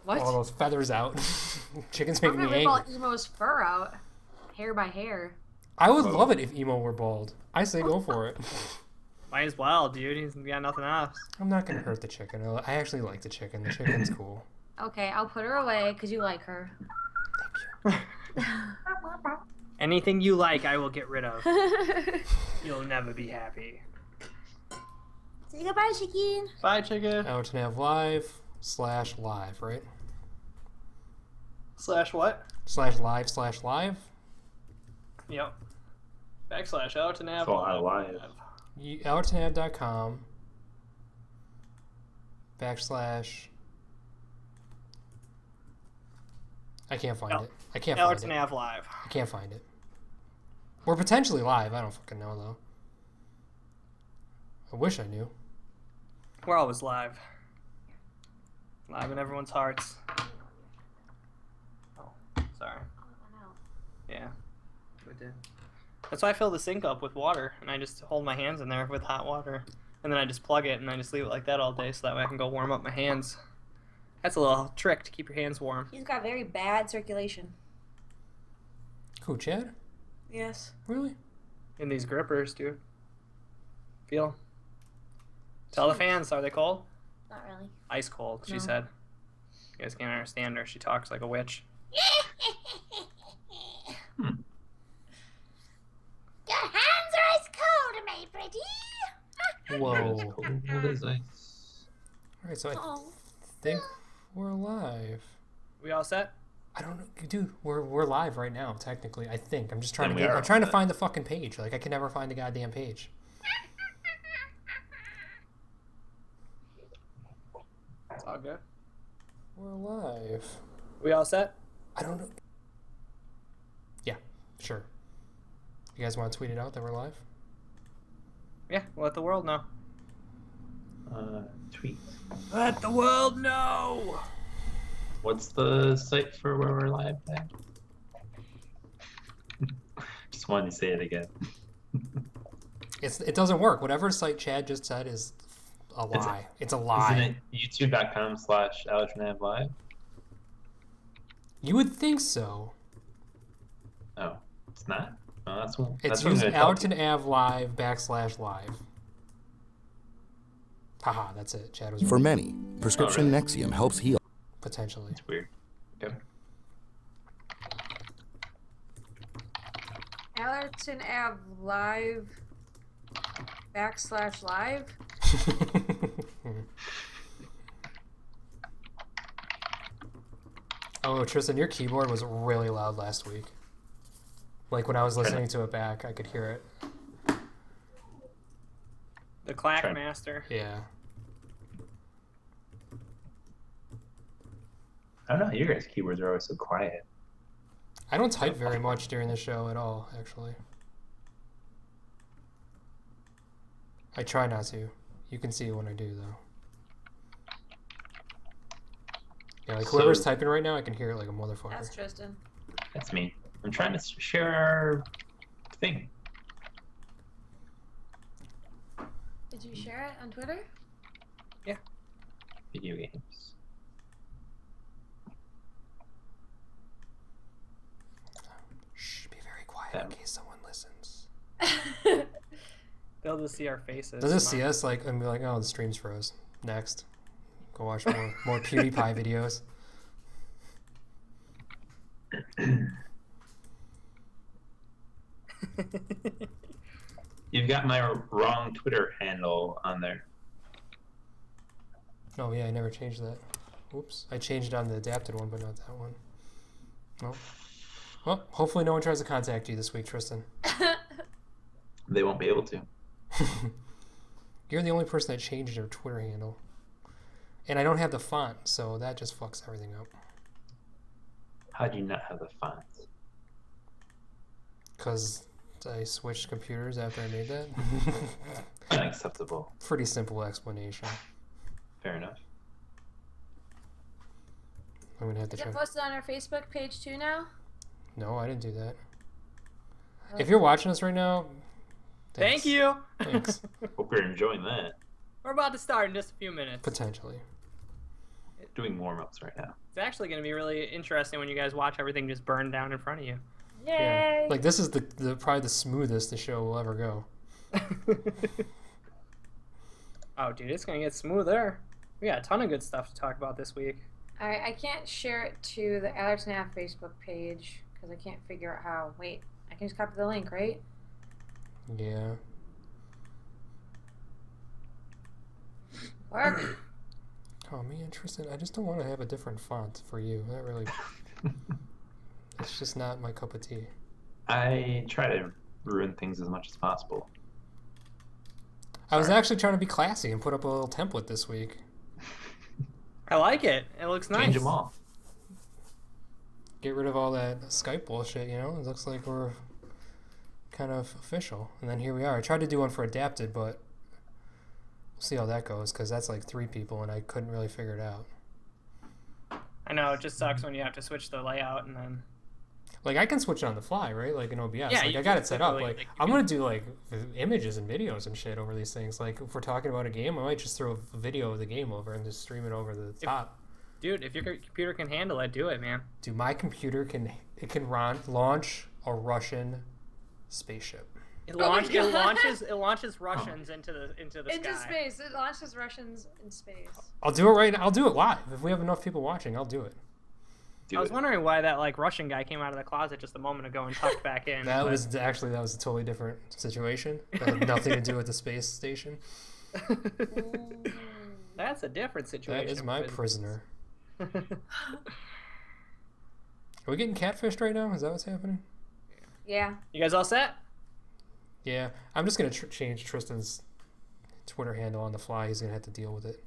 What? All those feathers out. Chicken's I'm making me gonna rip angry. all Emo's fur out, hair by hair. I would love it if Emo were bald. I say go for it. Might as well, dude. He's got nothing else. I'm not gonna hurt the chicken. I actually like the chicken. The chicken's cool. Okay, I'll put her away because you like her. Thank you. Anything you like, I will get rid of. You'll never be happy. Say goodbye, chicken. Bye, chicken. Allerton Ave Live/live, right? Slash what? /live/live. Yep. / Allerton Ave. So I live. AllertonAve.com / I can't find it. I can't find Allerton it. Ave Live. I can't find it. We're potentially live. I don't fucking know though. I wish I knew. We're always live. Live in everyone's hearts. Oh, sorry. Yeah, we did. That's why I fill the sink up with water, and I just hold my hands in there with hot water, and then I just plug it, and I just leave it like that all day, so that way I can go warm up my hands. That's a little trick to keep your hands warm. He's got very bad circulation. Who, Chad? Yes. Really? In these grippers, dude. Feel. Tell the fans, are they cold? Not really. Ice cold, she No. said. You guys can't understand her. She talks like a witch. Your hands are ice cold, my pretty. Whoa. Cold as ice. Alright, so I Oh. think we're live. We all set? I don't know, dude. We're live right now, technically. I think. I'm just trying Then to we get. are I'm trying to live. find the fucking page. Like I can never find the goddamn page. It's all good. We're live. We all set? I don't know. Yeah, sure. You guys want to tweet it out that we're live? Yeah, we'll let the world know. Tweet. Let the world know! What's the site for where we're live at? Just wanted to say it again. It doesn't work. Whatever site Chad just said is a lie. It's a lie. Isn't it youtube.com/AllertonAveLive? You would think so. Oh, it's not? Oh, that's what It's what I'm use gonna tell Allerton Ave Live /live. Haha, that's it. Chad was For right. many, prescription really? Nexium helps heal. Potentially. It's weird. Okay. Allerton Ave Live /live. Oh, Tristan, your keyboard was really loud last week. Like when I was listening to it back, I could hear it. The Clack Try. Master. Yeah. I don't know. Your guys' keyboards are always so quiet. I don't type very much during the show at all, actually. I try not to. You can see it when I do, though. Yeah, like whoever's So- typing right now, I can hear it like a motherfucker. That's Tristan. That's me. I'm trying to share our thing. Did you share it on Twitter? Video games. Shh, be very quiet in case someone listens. They'll just see our faces. They'll just see us like and be like, "Oh, the stream's froze." Next, go watch more PewDiePie videos. You've got my wrong Twitter handle on there. Oh yeah, I never changed that. Oops, I changed it on the adapted one, but not that one. Nope. Well, hopefully no one tries to contact you this week, Tristan. They won't be able to. You're the only person that changed your Twitter handle. And I don't have the font, so that just fucks everything up. How do you not have the font? Because I switched computers after I made that. Unacceptable. Pretty simple explanation. Fair enough. I'm going to have to Is it check. posted on our Facebook page too now? No, I didn't do that. Oh. If you're watching us right now, Thank thanks. you! Thanks. Hope you're enjoying that. We're about to start in just a few minutes. Potentially. doing warm-ups right now. It's actually going to be really interesting when you guys watch everything just burn down in front of you. Yay! Like this is the probably the smoothest the show will ever go. Oh, dude, it's going to get smoother. We got a ton of good stuff to talk about this week. Alright, I can't share it to the Allerton Ave Facebook page because I can't figure out how. Wait, I can just copy the link, right? Yeah. Work. Oh man, Tristan, I just don't want to have a different font for you. That really, it's just not my cup of tea. I try to ruin things as much as possible. I was actually trying to be classy and put up a little template this week. I like it. It looks nice. Change them all. Get rid of all that Skype bullshit, you know? It looks like we're kind of official. And then here we are. I tried to do one for Adapted, but we'll see how that goes, because that's like 3 people, and I couldn't really figure it out. I know, it just sucks when you have to switch the layout and then... Like, I can switch it on the fly, right? Like in OBS. Yeah, like, you I got can it set up. literally, Like, you I'm can- going to do, like, images and videos and shit over these things. Like, if we're talking about a game, I might just throw a video of the game over and just stream it over the top. Dude, if your computer can handle it, do it, man. Dude, my computer can launch a Russian spaceship. It, Oh my God. it launches Russians into the Into sky. space. It launches Russians in space. I'll do it right now. I'll do it live. If we have enough people watching, I'll do it. Do I was it. wondering why that like Russian guy came out of the closet just a moment ago and tucked back in. That but- was a totally different situation. That had nothing to do with the space station. That's a different situation. That is my but- prisoner. Are we getting catfished right now? Is that what's happening? Yeah. You guys all set? Yeah. I'm just going to change Tristan's Twitter handle on the fly. He's going to have to deal with it.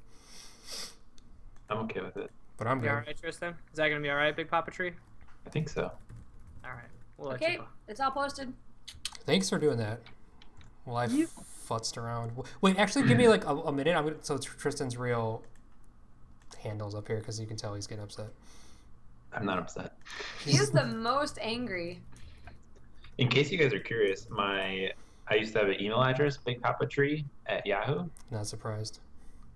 I'm okay with it. But I'm You good. all right, Tristan? Is that gonna be all right, Big Papa Tree? I think so. All right. We'll let Okay, you go. it's all posted. Thanks for doing that. Well, I futzed around. Wait, actually, give me like a minute. So Tristan's real handle's up here because you can tell he's getting upset. I'm not upset. He's the most angry. In case you guys are curious, I used to have an email address, bigpapatree@yahoo, Not surprised.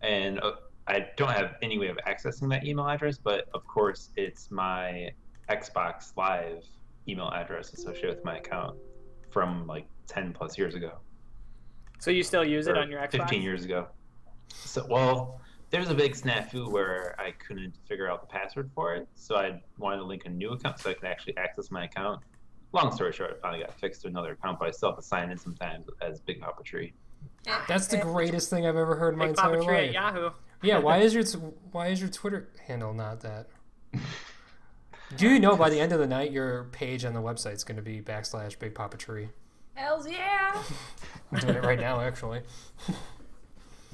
and I don't have any way of accessing that email address, but of course it's my Xbox Live email address associated with my account from like 10 plus years ago. So you still use it Or on your Xbox? 15 years ago. So, well, there's a big snafu where I couldn't figure out the password for it, so I wanted to link a new account so I could actually access my account. Long story short, it finally got fixed to another account, but I still have to sign in sometimes as Big Papa Tree. That's the greatest thing I've ever heard in my Big entire Papa Tree at life. Yahoo. Yeah, why is your Twitter handle not that? Do you know by the end of the night your page on the website's going to be /Big Papa Tree? Hells yeah! I'm doing it right now, actually.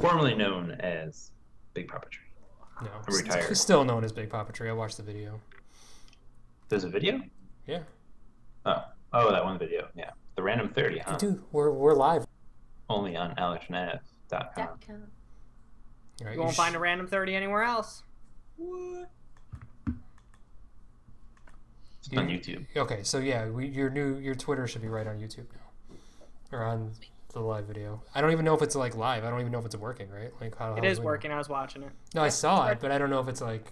Formerly known as Big Papa Tree. No, I'm retired. it's still known as Big Papa Tree. I watched the video. There's a video? Yeah, Oh, that one video. Yeah. The Random 30, huh? dude, we're live. Only on allertonav.com. Right, You won't find a random 30 anywhere else. It's on YouTube. Okay, so yeah, your Twitter should be right on YouTube now, or on the live video. I don't even know if it's like live. I don't even know if it's working. Right? Like how It is working. I was watching it. No, I saw it, but I don't know if it's like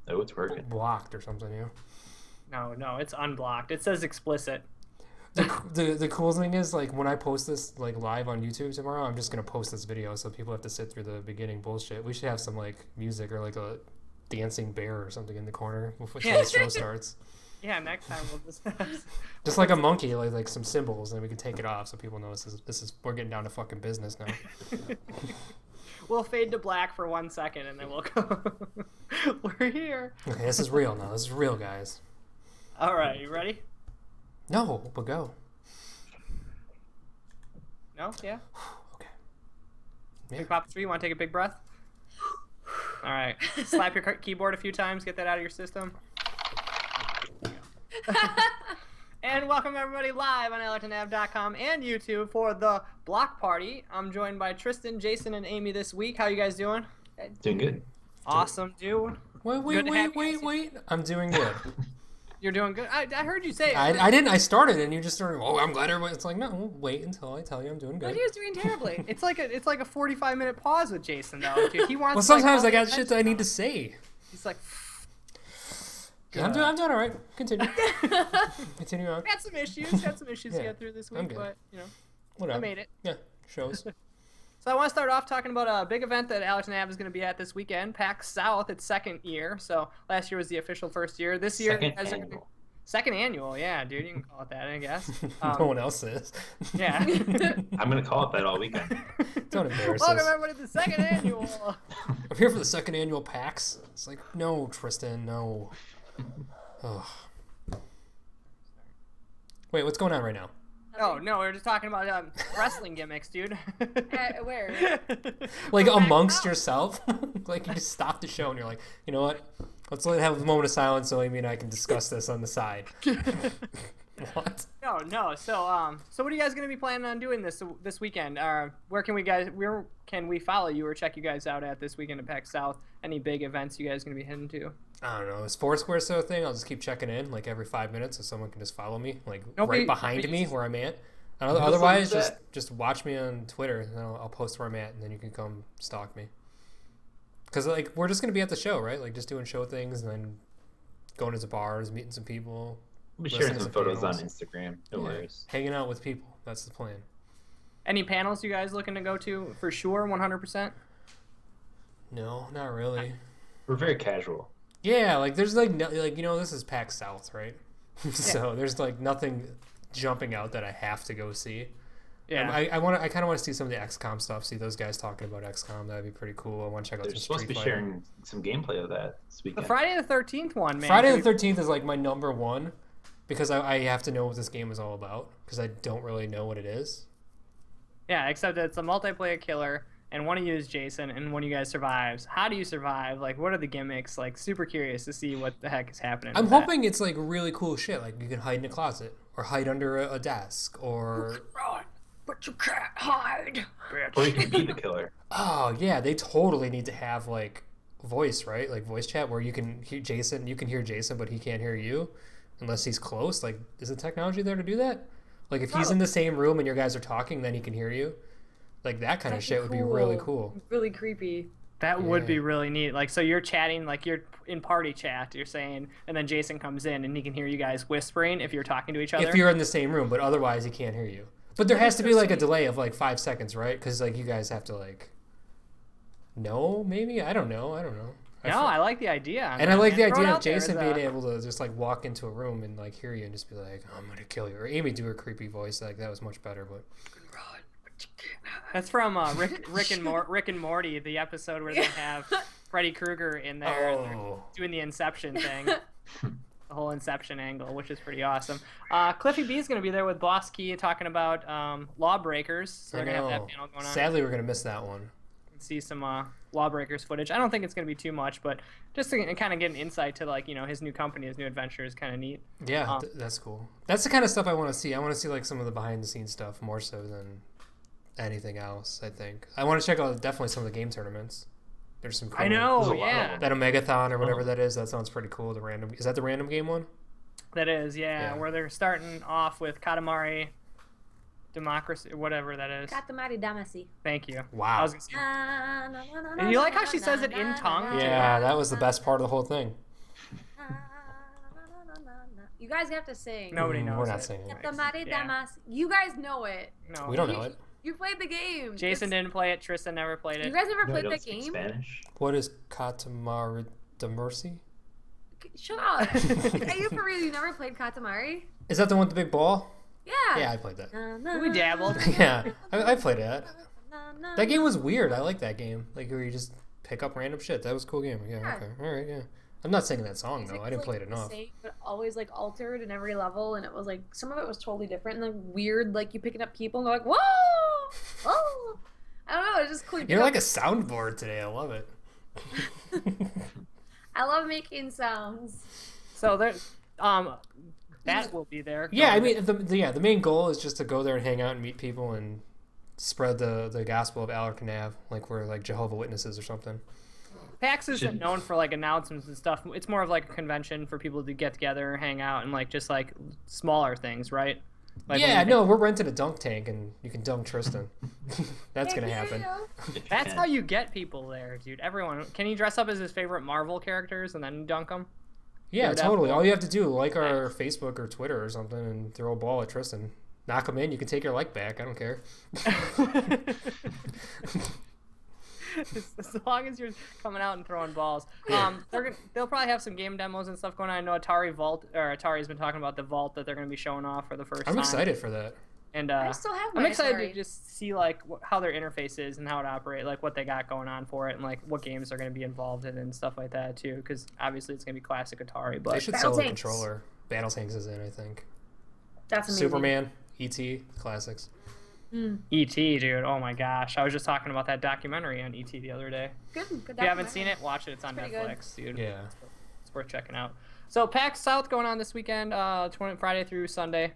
Oh, it's working. blocked or something. You know? No, it's unblocked. It says explicit. The cool thing is like when I post this like live on YouTube tomorrow, I'm just gonna post this video so people have to sit through the beginning bullshit. We should have some like music or like a dancing bear or something in the corner before the show starts. Yeah, next time we'll just Just like a monkey, like some symbols, and then we can take it off so people know this is we're getting down to fucking business now. we'll fade to black for 1 second and then we'll go. We're here. Okay, this is real now. This is real, guys. All right, you ready? No, but go. No? Yeah? Okay. Big Papa 3, you want to take a big breath? All right. Slap your keyboard a few times, get that out of your system. And welcome everybody live on allertonav.com and YouTube for the block party. I'm joined by Tristan, Jason, and Amy this week. How you guys doing? Doing good. Awesome, dude. Wait. Good to have you guys. I'm doing good. You're doing good. I heard you say it. I didn't. I started and you just started. Oh, I'm glad everybody. It's like no, wait until I tell you I'm doing But good. he was doing terribly. It's like a 45-minute pause with Jason though. Dude, he wants. Well, to, sometimes like, I got shit that I need to say. He's like. Yeah, I'm doing all right. Continue. Continue on. Had some issues to get through this week, good. but Whatever. I made it. Yeah, shows. So I want to start off talking about a big event that Allerton Ave is going to be at this weekend, PAX South. It's second year. So last year was the official first year. This year, second annual. Yeah, dude, you can call it that, I guess. No one else is. Yeah. I'm gonna call it that all weekend. Don't embarrass Welcome us. everybody to the second annual. I'm here for the second annual PAX. It's like, no, Tristan, no. Ugh. Wait, what's going on right now? Oh no, we were just talking about wrestling gimmicks, dude. Where? Like amongst yourself? Like you just stop the show and you're like, you know what? Let's have a moment of silence so Amy and I can discuss this on the side. What? No. So what are you guys gonna be planning on doing this weekend? Where can we follow you or check you guys out at this weekend at PAX South? Any big events you guys gonna be heading to? I don't know. This Foursquare sort of thing, I'll just keep checking in like every 5 minutes so someone can just follow me, like right behind me where I'm at. Otherwise, just watch me on Twitter and I'll post where I'm at and then you can come stalk me. Because like we're just gonna be at the show, right? Like just doing show things and then going to the bars, meeting some people. We'll be sharing some photos on Instagram. No worries. Hanging out with people. That's the plan. Any panels you guys looking to go to for sure, 100%? No, not really. We're very casual. Yeah, like there's like this is PAX South, right? So there's like nothing jumping out that I have to go see. Yeah. I kind of want to see some of the XCOM stuff. See those guys talking about XCOM. That'd be pretty cool. I want to check out They're some supposed to be Street Fighter. sharing some gameplay of that this weekend. The Friday the 13th one, man. Friday the 13th is like my number one because I have to know what this game is all about because I don't really know what it is. Yeah, except that it's a multiplayer killer, and one of you is Jason, and one of you guys survives. How do you survive? Like, what are the gimmicks? Like, super curious to see what the heck is happening. I'm hoping it's like really cool shit. Like you can hide in a closet or hide under a desk or. Run, but you can't hide. Or you can be the killer. Oh yeah, they totally need to have like voice, right? Like voice chat where you can hear Jason, but he can't hear you unless he's close. Like, is the technology there to do that? Like if he's in the same room and you guys are talking, then he can hear you. Like that kind of shit would be really cool. Really creepy. That would be really neat. Like, so you're chatting, like you're in party chat, you're saying, and then Jason comes in and he can hear you guys whispering if you're talking to each other. If you're in the same room, but otherwise he can't hear you. But there has to be like a delay of like 5 seconds, right? Because like you guys have to like know, maybe? I don't know. I like the idea. And I like the idea of Jason being able to just like walk into a room and like hear you and just be like, I'm gonna kill you. Or Amy do her creepy voice, like that was much better, but that's from Rick and Morty, the episode where they have Freddy Krueger in there and they're doing the Inception thing. The whole Inception angle, which is pretty awesome. Cliffy B is going to be there with Boss Key talking about Lawbreakers. So they're going to have that panel going on. Sadly, we're going to miss that one. See some Lawbreakers footage. I don't think it's going to be too much, but just to kind of get an insight to like his new company, his new adventure is kind of neat. Yeah, that's cool. That's the kind of stuff I want to see. I want to see like some of the behind the scenes stuff more so than anything else. I think I want to check out definitely some of the game tournaments. There's some cool, I know, yeah. That Omegathon or whatever that is. That sounds pretty cool. Is that the random game one? That is, yeah. Where they're starting off with Katamari Democracy, or whatever that is. Katamari Damacy. Thank you. Wow. I was gonna say. And you like how she says it in tongue? Yeah, that was the best part of the whole thing. You guys have to sing. Nobody knows. We're not singing. Katamari Damacy. You guys know it. No, we don't know it. You played the game. Jason didn't play it. Tristan never played it. You guys never played don't that speak game? Spanish. What is Katamari Damacy? Shut up. Are you for real? You never played Katamari? Is that the one with the big ball? Yeah. Yeah, I played that. We dabbled. Yeah, I played that. That game was weird. I like that game. Like where you just pick up random shit. That was a cool game. Yeah. Okay. All right. Yeah. I'm not singing that song though. I didn't play it enough. Same, but always like altered in every level, and it was like some of it was totally different and like weird. Like you picking up people and they're like, whoa, oh, I don't know. It's just cool. You're like a soundboard today. I love it. I love making sounds. So there, that will be there. Yeah, I mean, the main goal is just to go there and hang out and meet people and spread the gospel of Allerton Ave, like we're like Jehovah's Witnesses or something. PAX isn't known for like announcements and stuff. It's more of like a convention for people to get together, hang out, and like just like smaller things, right? Like yeah, no, we're renting a dunk tank and you can dunk Tristan. That's gonna happen. That's how you get people there, dude. Everyone, can you dress up as his favorite Marvel characters and then dunk them? Yeah, totally. All you have to do, like our Facebook or Twitter or something, and throw a ball at Tristan. Knock him in. You can take your like back. I don't care. As long as you're coming out and throwing balls. They'll probably have some game demos and stuff going on. I know Atari's been talking about the Vault that they're going to be showing off for the first time. I'm excited for that. And I still have I'm my excited Atari. to just see like how their interface is and how it operates, like what they got going on for it, and like what games they're going to be involved in and stuff like that too. Because obviously it's going to be classic Atari. But They should sell a controller. Battle Tanks is in, I think. That's amazing. Superman, E.T., classics. E.T., dude. Oh my gosh. I was just talking about that documentary on E.T. the other day. Good. If you haven't seen it, watch it. It's on pretty Netflix, dude. Yeah. It's worth checking out. So PAX South going on this weekend, Friday through Sunday.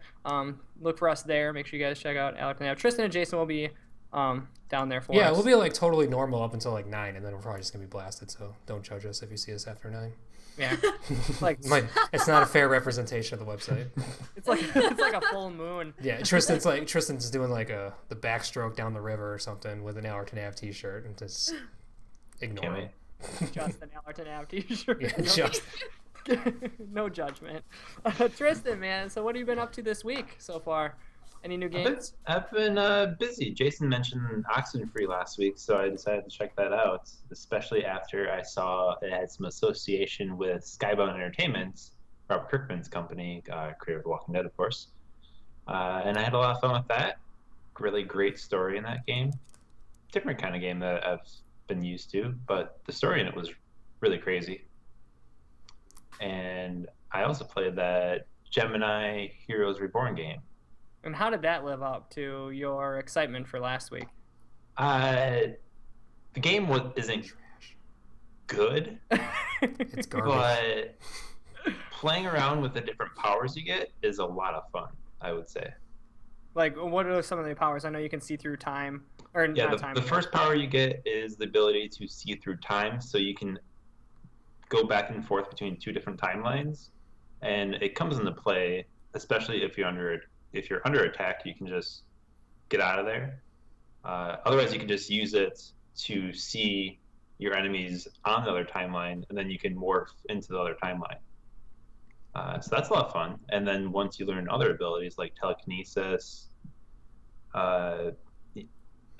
Look for us there. Make sure you guys check out Allerton. Tristan and Jason will be down there for us. Yeah, we'll be like totally normal up until like 9, and then we're probably just gonna be blasted. So don't judge us if you see us after 9. Yeah. It's not a fair representation of the website. It's like a full moon. Yeah, Tristan's doing like the backstroke down the river or something with an Allerton Ave t-shirt and just ignore it. Just an Allerton Ave t-shirt. Yeah, just. No judgment. Tristan, man, so what have you been up to this week so far? Any new games? I've been busy. Jason mentioned Oxenfree last week, so I decided to check that out, especially after I saw it had some association with Skybound Entertainment, Robert Kirkman's company, creator of The Walking Dead, of course. And I had a lot of fun with that. Really great story in that game. Different kind of game that I've been used to, but the story in it was really crazy. And I also played that Gemini Heroes Reborn game. And how did that live up to your excitement for last week? The game isn't good, It's garbage. but playing around with the different powers you get is a lot of fun, I would say. Like, what are some of the powers? I know you can see through time. Or Yeah, not time. the first power you get is the ability to see through time, so you can go back and forth between two different timelines, and it comes into play, especially if you're under attack. You can just get out of there. Otherwise, you can just use it to see your enemies on the other timeline, and then you can morph into the other timeline. So that's a lot of fun. And then once you learn other abilities like telekinesis,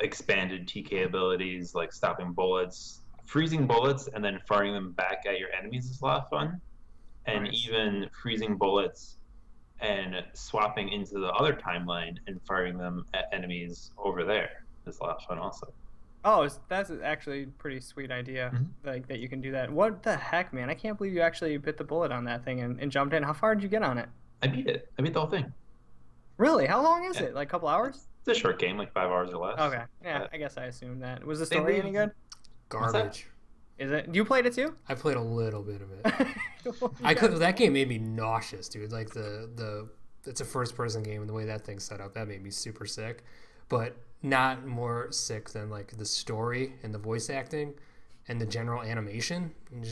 expanded TK abilities like stopping bullets, freezing bullets, and then firing them back at your enemies is a lot of fun. And Nice. even freezing bullets and swapping into the other timeline and firing them at enemies over there is a lot of fun also. Oh, that's actually a pretty sweet idea, Mhm. like that you can do that. What the heck, man? I can't believe you actually bit the bullet on that thing and jumped in. How far did you get on it? I beat it. I beat the whole thing. Really? How long is Yeah. it? Like a couple hours? It's a short game, like 5 hours or less. Okay. Yeah, Uh, I guess I assumed that. Was the they story leave- any good? Garbage. Is it? You played it too? I played a little bit of it. That game made me nauseous, dude. Like it's a first person game, and the way that thing's set up, that made me super sick. But not more sick than like the story and the voice acting and the general animation. And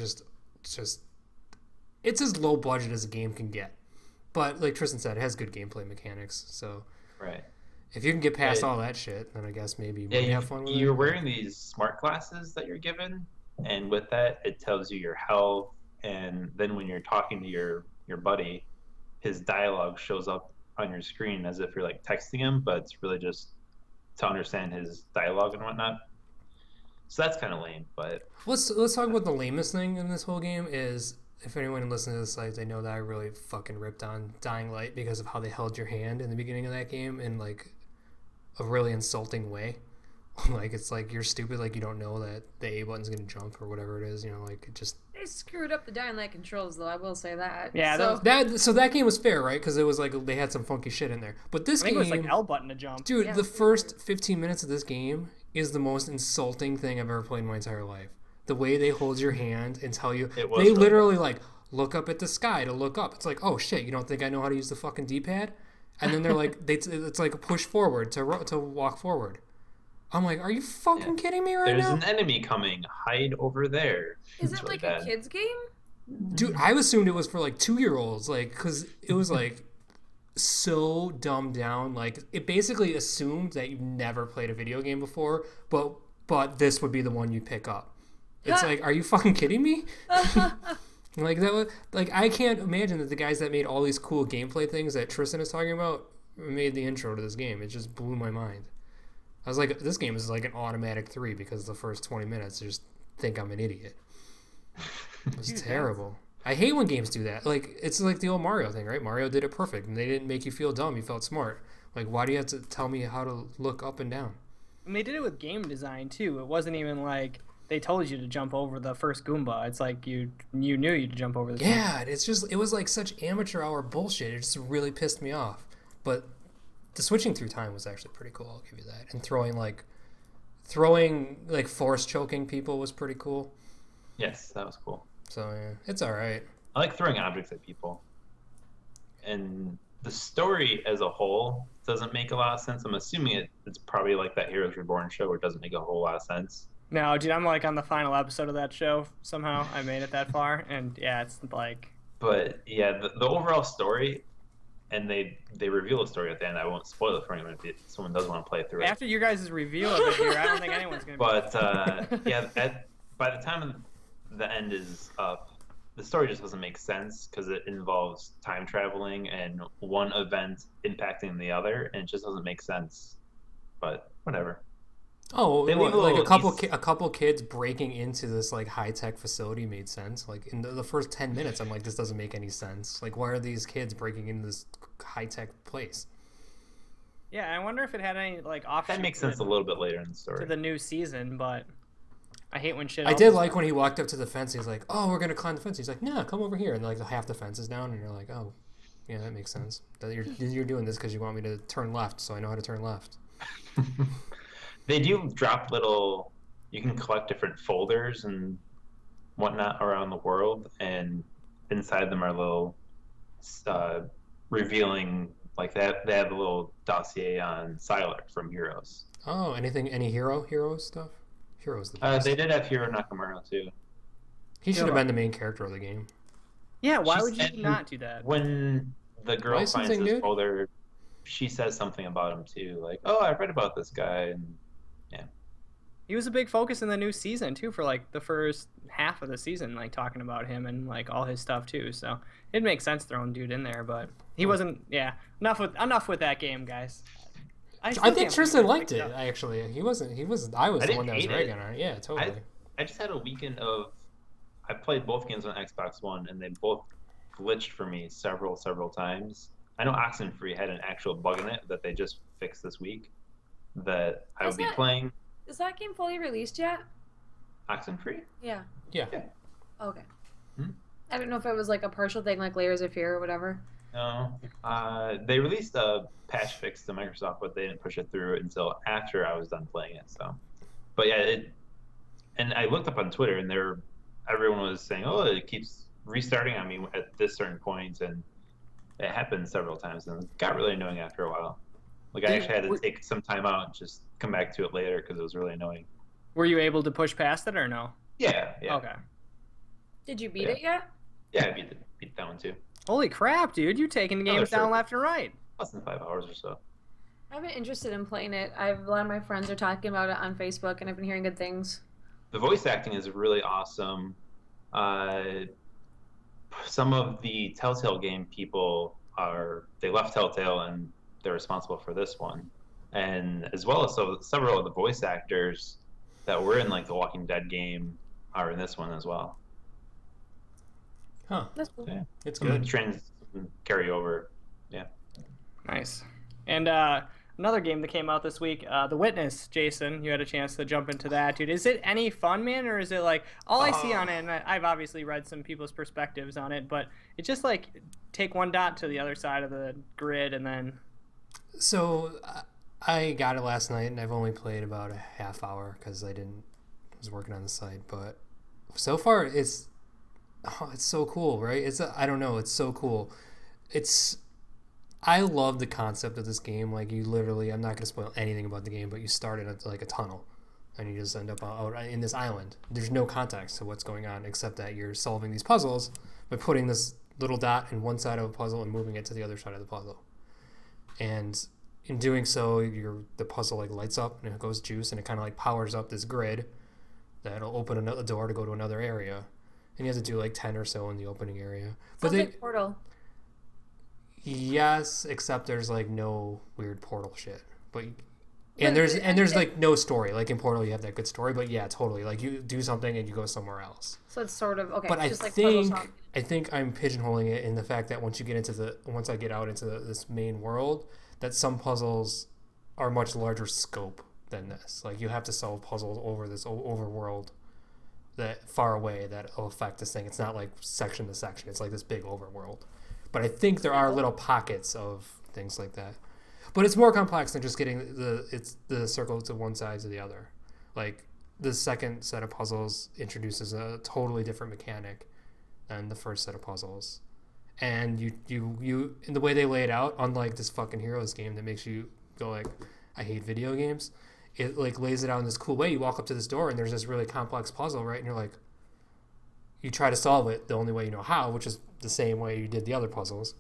it's as low budget as a game can get. But like Tristan said, it has good gameplay mechanics. So Right. if you can get past Yeah. all that shit, then I guess maybe you Yeah, might have fun with you're it. wearing these smart glasses that you're given, and with that, it tells you your health. And then when you're talking to your buddy, his dialogue shows up on your screen as if you're like texting him, but it's really just to understand his dialogue and whatnot. So that's kind of lame, but Let's talk about the lamest thing in this whole game is, if anyone listening to this site, they know that I really fucking ripped on Dying Light because of how they held your hand in the beginning of that game in like a really insulting way. Like it's like you're stupid, like you don't know that the A button's gonna jump or whatever it is, you know, like it just They screwed up the Dying Light controls, though. I will say that. Yeah, So, that game was fair, right? Because it was like they had some funky shit in there. But this I think game, it was like L button to jump. dude, Yeah. the first 15 minutes of this game is the most insulting thing I've ever played in my entire life. The way they hold your hand and tell you, It was they really literally like look up at the sky to look up. It's like, oh shit, you don't think I know how to use the fucking D-pad? And then they're like, it's like a push forward to walk forward. I'm like, are you fucking kidding me right There's now? an enemy coming. Hide over there. Is It's it really like bad. a kids game? Dude, I assumed it was for like 2-year-olds, like, because it was like so dumbed down. Like, it basically assumed that you've never played a video game before, but this would be the one you pick up. It's like, are you fucking kidding me? Like that was like I can't imagine that the guys that made all these cool gameplay things that Tristan is talking about made the intro to this game. It just blew my mind. I was like, this game is like an automatic 3 because the first 20 minutes I just think I'm an idiot. It was terrible. I hate when games do that. Like, it's like the old Mario thing, right? Mario did it perfect, and they didn't make you feel dumb. You felt smart. Like, why do you have to tell me how to look up and down? And they did it with game design too. It wasn't even like they told you to jump over the first Goomba. It's like you knew you'd jump over the. Yeah, it was like such amateur hour bullshit. It just really pissed me off. But the switching through time was actually pretty cool. I'll give you that. And throwing like force choking people was pretty cool. Yes, that was cool. So yeah, it's all right. I like throwing objects at people. And the story as a whole doesn't make a lot of sense. I'm assuming it's probably like that Heroes Reborn show where it doesn't make a whole lot of sense. No, dude, I'm like on the final episode of that show. Somehow I made it that far, and yeah, it's like. But yeah, the overall story, and they reveal the story at the end. I won't spoil it for anyone if someone does want to play through it. After you guys' review of it here, I don't think anyone's gonna. But yeah, by the time the end is up, the story just doesn't make sense because it involves time traveling and one event impacting the other, and it just doesn't make sense. But whatever. Oh, They leave a like little a couple kids breaking into this like high tech facility made sense. Like in the first 10 minutes, I'm like, this doesn't make any sense. Like, why are these kids breaking into this high tech place? Yeah, I wonder if it had any like offshoot. That makes sense a little bit later in the story. To the new season, but I hate when shit. I did like when he walked up to the fence. He's like, "Oh, we're gonna climb the fence." He's like, "No, come over here." And like half the fence is down, and you're like, "Oh, yeah, that makes sense. That you're doing this because you want me to turn left, so I know how to turn left." They do drop little. You can collect different folders and whatnot around the world, and inside them are little revealing. Like that, they have a little dossier on Sylar from Heroes. Oh, any hero stuff? Heroes the best. They did have Hiro Nakamura too. He should have been the main character of the game. Yeah, why She would said you not do that? When the girl finds Licensing, this dude. folder, she says something about him too, like, "Oh, I read about this guy," and He was a big focus in the new season too, for like the first half of the season, like talking about him and like all his stuff too. So it makes sense throwing dude in there, but he wasn't. Yeah, enough with that game, guys. I still think can't Tristan believe liked it. it. Actually, he wasn't. I was I the didn't one that was hate it. ragging on it. Yeah, totally. I just had a weekend of. I played both games on Xbox One, and they both glitched for me several times. I know Oxenfree had an actual bug in it that they just fixed this week. That I would be playing. Is that game fully released yet? Oxenfree? Yeah. Yeah. Okay. Hmm? I don't know if it was like a partial thing, like Layers of Fear or whatever. No. They released a patch fix to Microsoft, but they didn't push it through until after I was done playing it. So, but yeah, and I looked up on Twitter, and everyone was saying, "Oh, it keeps restarting on me at this certain point," and it happened several times, and it got really annoying after a while. Like, I actually had to take some time out and just come back to it later because it was really annoying. Were you able to push past it or no? Yeah. Okay. Did you beat it yet? Yeah, I beat that one too. Holy crap, dude! You taking the games down left and right. Less than 5 hours or so. I've been interested in playing it. A lot of my friends are talking about it on Facebook, and I've been hearing good things. The voice acting is really awesome. Some of the Telltale game people they left Telltale and they're responsible for this one, and as well as several of the voice actors that were in like the Walking Dead game are in this one as well. Huh. That's cool. Yeah. It's Some good. trends carry over. Yeah. Nice. And another game that came out this week, The Witness. Jason, you had a chance to jump into that, dude. Is it any fun, man, or is it like all I see on it? And I've obviously read some people's perspectives on it, but it's just like take one dot to the other side of the grid and then. So I got it last night, and I've only played about a half hour because I was working on the site. But so far, it's so cool, right? I don't know, it's so cool. I love the concept of this game. Like, you literally, I'm not going to spoil anything about the game, but you start in like a tunnel and you just end up out in this island. There's no context to what's going on except that you're solving these puzzles by putting this little dot in one side of a puzzle and moving it to the other side of the puzzle. And in doing so, the puzzle like lights up and it goes juice and it kind of like powers up this grid that'll open another door to go to another area. And you have to do like 10 or so in the opening area. Sounds like Portal. Yes, except there's like no weird portal shit. And there's like no story. Like in Portal, you have that good story, but yeah, totally. Like you do something and you go somewhere else. So it's sort of okay. But just I like think I'm pigeonholing it in the fact that once I get out into this main world, that some puzzles are much larger scope than this. Like you have to solve puzzles over this overworld that far away that will affect this thing. It's not like section to section. It's like this big overworld. But I think there are little pockets of things like that. But it's more complex than just getting the circle to one side to the other. Like the second set of puzzles introduces a totally different mechanic than the first set of puzzles. And you in the way they lay it out, unlike this fucking Heroes game that makes you go like, I hate video games, it like lays it out in this cool way. You walk up to this door and there's this really complex puzzle, right? And you're like, you try to solve it the only way you know how, which is the same way you did the other puzzles.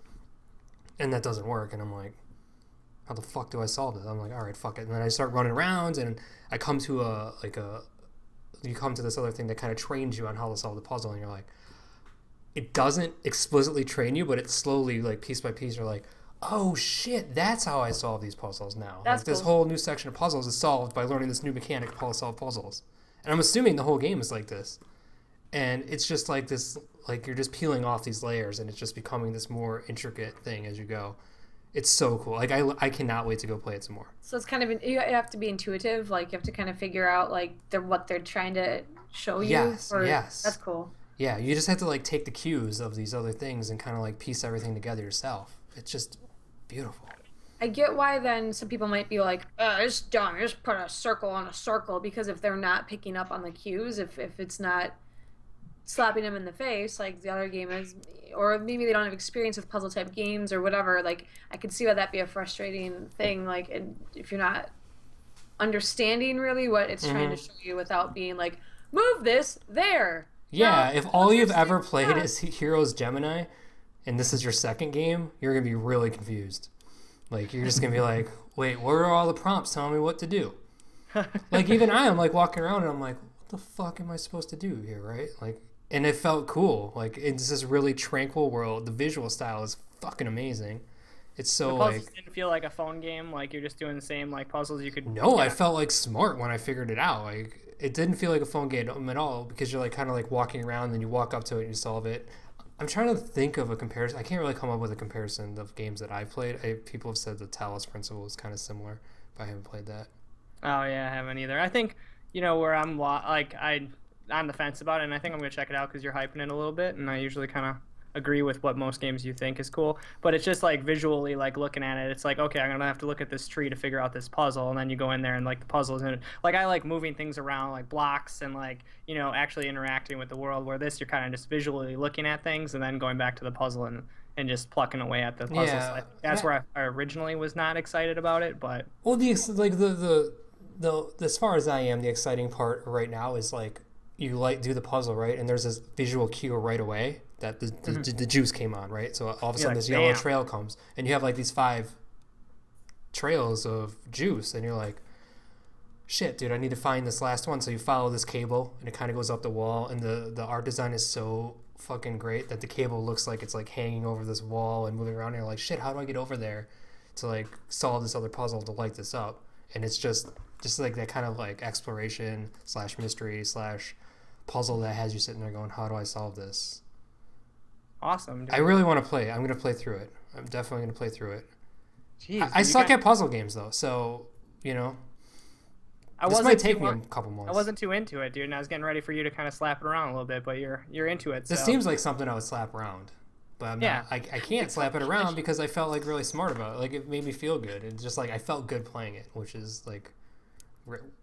And that doesn't work. And I'm like, how the fuck do I solve this? I'm like, all right, fuck it. And then I start running around and I come to you come to this other thing that kind of trains you on how to solve the puzzle. And you're like, it doesn't explicitly train you, but it's slowly, like piece by piece, you're like, oh shit, that's how I solve these puzzles now. That's like, this whole new section of puzzles is solved by learning this new mechanic of how to solve puzzles. And I'm assuming the whole game is like this. And it's just like this, like you're just peeling off these layers and it's just becoming this more intricate thing as you go. It's so cool. Like I cannot wait to go play it some more. So it's kind of you have to be intuitive. Like you have to kind of figure out like what they're trying to show you. Yes. That's cool. Yeah, you just have to like take the cues of these other things and kind of like piece everything together yourself. It's just beautiful. I get why then some people might be like, it's dumb. Just put a circle on a circle, because if they're not picking up on the cues, if it's not slapping them in the face like the other game is, or maybe they don't have experience with puzzle type games or whatever, like I could see why that'd be a frustrating thing, like, and if you're not understanding really what it's trying to show you without being like, move this there. Yeah, if all you've ever played is Heroes Gemini and this is your second game, you're gonna be really confused. Like you're just gonna be like, wait, where are all the prompts telling me what to do? Like even I'm like walking around and I'm like, what the fuck am I supposed to do here, right? Like, and it felt cool. Like it's this really tranquil world. The visual style is fucking amazing. It's so the puzzles like didn't feel like a phone game. Like you're just doing the same like puzzles you could. No, I felt like smart when I figured it out. Like it didn't feel like a phone game at all because you're like kind of like walking around and you walk up to it and you solve it. I'm trying to think of a comparison. I can't really come up with a comparison of games that I've played. People have said the Talos Principle is kind of similar, but I haven't played that. Oh yeah, I haven't either. I think where I'm like I'm on the fence about it, and I think I'm gonna check it out because you're hyping it a little bit, and I usually kind of agree with what most games you think is cool. But it's just like visually, like looking at it, it's like, okay, I'm gonna have to look at this tree to figure out this puzzle, and then you go in there and like the puzzles and like I like moving things around like blocks and like actually interacting with the world. Where this, you're kind of just visually looking at things and then going back to the puzzle and just plucking away at the puzzles. Yeah. That's where I originally was not excited about it, but well, the as far as I am, the exciting part right now is like you like do the puzzle, right, and there's this visual cue right away that the juice came on, right? So all of a sudden this yellow trail comes and you have like these 5 trails of juice and you're like, shit, dude, I need to find this last one. So you follow this cable and it kind of goes up the wall, and the art design is so fucking great that the cable looks like it's like hanging over this wall and moving around, and you're like, shit, how do I get over there to like solve this other puzzle to light this up? And it's just like that kind of like exploration / mystery / puzzle that has you sitting there going, how do I solve this? Awesome, dude. I really want to play. I'm going to play through it. I'm definitely going to play through it. Jeez, I suck at puzzle games though, so this might take me a couple months. I wasn't too into it, dude, and I was getting ready for you to kind of slap it around a little bit, but you're into it. This seems like something I would slap around, but I'm not. I can't slap it around because I felt like really smart about it. Like it made me feel good. It's just like I felt good playing it, which is like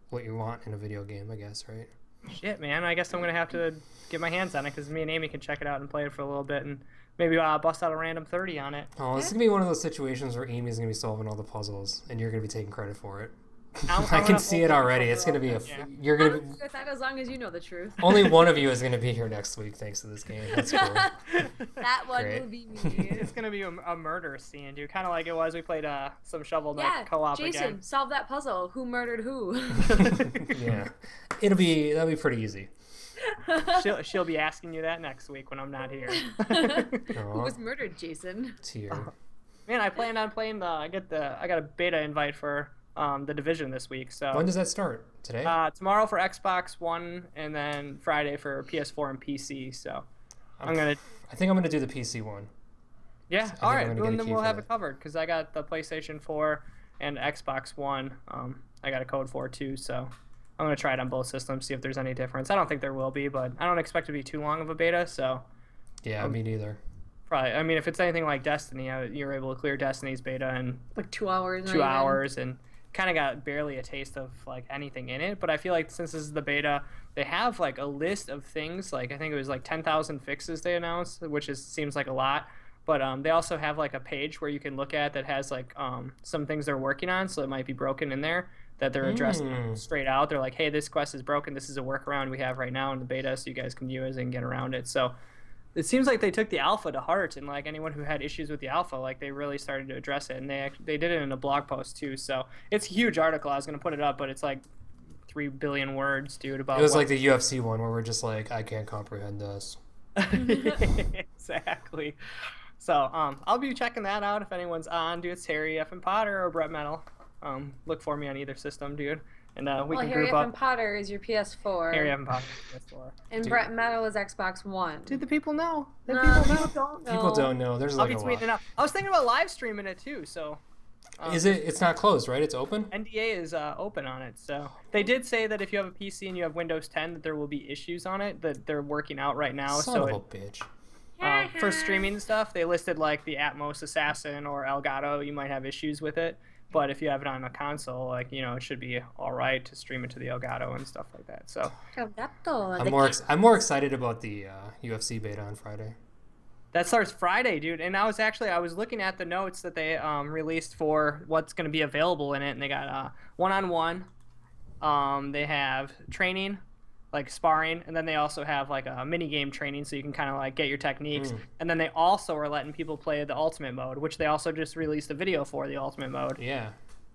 what you want in a video game, I guess, right? Shit, man. I guess I'm going to have to get my hands on it because me and Amy can check it out and play it for a little bit and maybe bust out a random 30 on it. Oh, this is going to be one of those situations where Amy's going to be solving all the puzzles and you're going to be taking credit for it. I can see it already. It's going to be you're going to be... with that as long as you know the truth. Only one of you is going to be here next week thanks to this game. That's cool. That one will be me. It's going to be a murder scene, dude. Kind of like it was. We played some Shovel Knight Yeah, co-op Jason, again. solve that puzzle. Who murdered who? Yeah. That'll be pretty easy. She'll be asking you that next week when I'm not here. Who was murdered, Jason? Tier. Man, I planned on playing I got a beta invite for the Division this week. So when does that start? Today? Tomorrow for Xbox One, and then Friday for PS4 and PC. So I think I'm gonna do the PC one. Yeah. All right. Then we'll have it covered because I got the PlayStation 4 and Xbox One. I got a code for it too, so I'm gonna try it on both systems, see if there's any difference. I don't think there will be, but I don't expect it to be too long of a beta. So yeah, me neither. Probably. I mean, if it's anything like Destiny, you're able to clear Destiny's beta in like 2 hours. 2 hours, and kind of got barely a taste of like anything in it. But I feel like since this is the beta, they have like a list of things. Like I think it was like 10,000 fixes they announced, which seems like a lot. But they also have like a page where you can look at that has like some things they're working on, so it might be broken in there that they're addressing straight out. They're like, hey, this quest is broken. This is a workaround we have right now in the beta, so you guys can use it and get around it. So it seems like they took the alpha to heart, and like anyone who had issues with the alpha, like they really started to address it, and they did it in a blog post too. So it's a huge article. I was gonna put it up, but it's like 3 billion words, dude. About it was like the UFC one where we're just like, I can't comprehend this. Exactly. So I'll be checking that out if anyone's on, dude. It's Harry F and Potter or Brett Metal. Look for me on either system, dude. And we can Harry group F up. and Potter is your PS4. Harry F and Potter is PS4. And Brett Metal is Xbox One. Dude, the people know. People don't know. People don't know. There's like I'll be tweeting it out. I was thinking about live streaming it too. So. Is it? It's not closed, right? It's open. NDA is open on it, so they did say that if you have a PC and you have Windows 10, that there will be issues on it that they're working out right now. Son of a bitch. For streaming stuff, they listed like the Atmos Assassin or Elgato. You might have issues with it, but if you have it on a console, like it should be all right to stream it to the Elgato and stuff like that. So I'm more excited about the UFC beta on Friday. That starts Friday, dude. And I was looking at the notes that they released for what's going to be available in it, and they got one-on-one. They have training, like sparring, and then they also have like a mini game training, so you can kind of like get your techniques. And then they also are letting people play the ultimate mode, which they also just released a video for the ultimate mode. Yeah.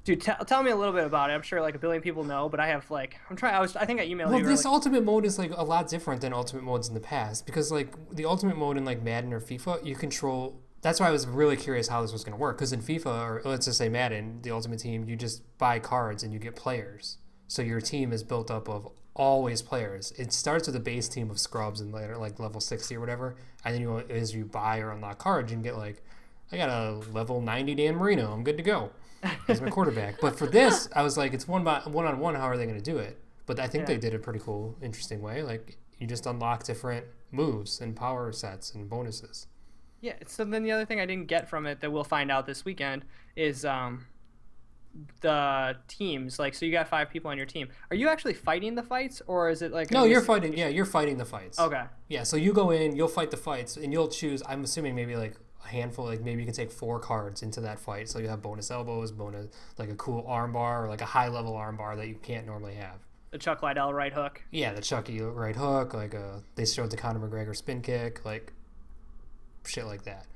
Dude, tell me a little bit about it. I'm sure like a billion people know, but I have like I think I emailed you. Well, this ultimate mode is like a lot different than ultimate modes in the past because like the ultimate mode in like Madden or FIFA, you control. That's why I was really curious how this was going to work because in FIFA or let's just say Madden, the Ultimate Team, you just buy cards and you get players. So your team is built up of always players. It starts with a base team of scrubs and later like level 60 or whatever, and then as you buy or unlock cards, you can get like, I got a level 90 Dan Marino. I'm good to go. He's my quarterback. But for this, I was like, it's one-on-one. How are they going to do it? But I think they did a pretty cool, interesting way. Like, you just unlock different moves and power sets and bonuses. Yeah, so then the other thing I didn't get from it that we'll find out this weekend is the teams. Like, so you got 5 people on your team. Are you actually fighting the fights, or is it like... No, you're fighting. Yeah, you're fighting the fights. Okay. Yeah, so you go in, you'll fight the fights, and you'll choose, I'm assuming maybe like handful, like maybe you can take 4 cards into that fight, so you have bonus elbows, bonus like a cool arm bar or like a high level arm bar that you can't normally have. The Chuck Liddell right hook. Yeah, the Chucky right hook, like they showed the Conor McGregor spin kick, like shit like that.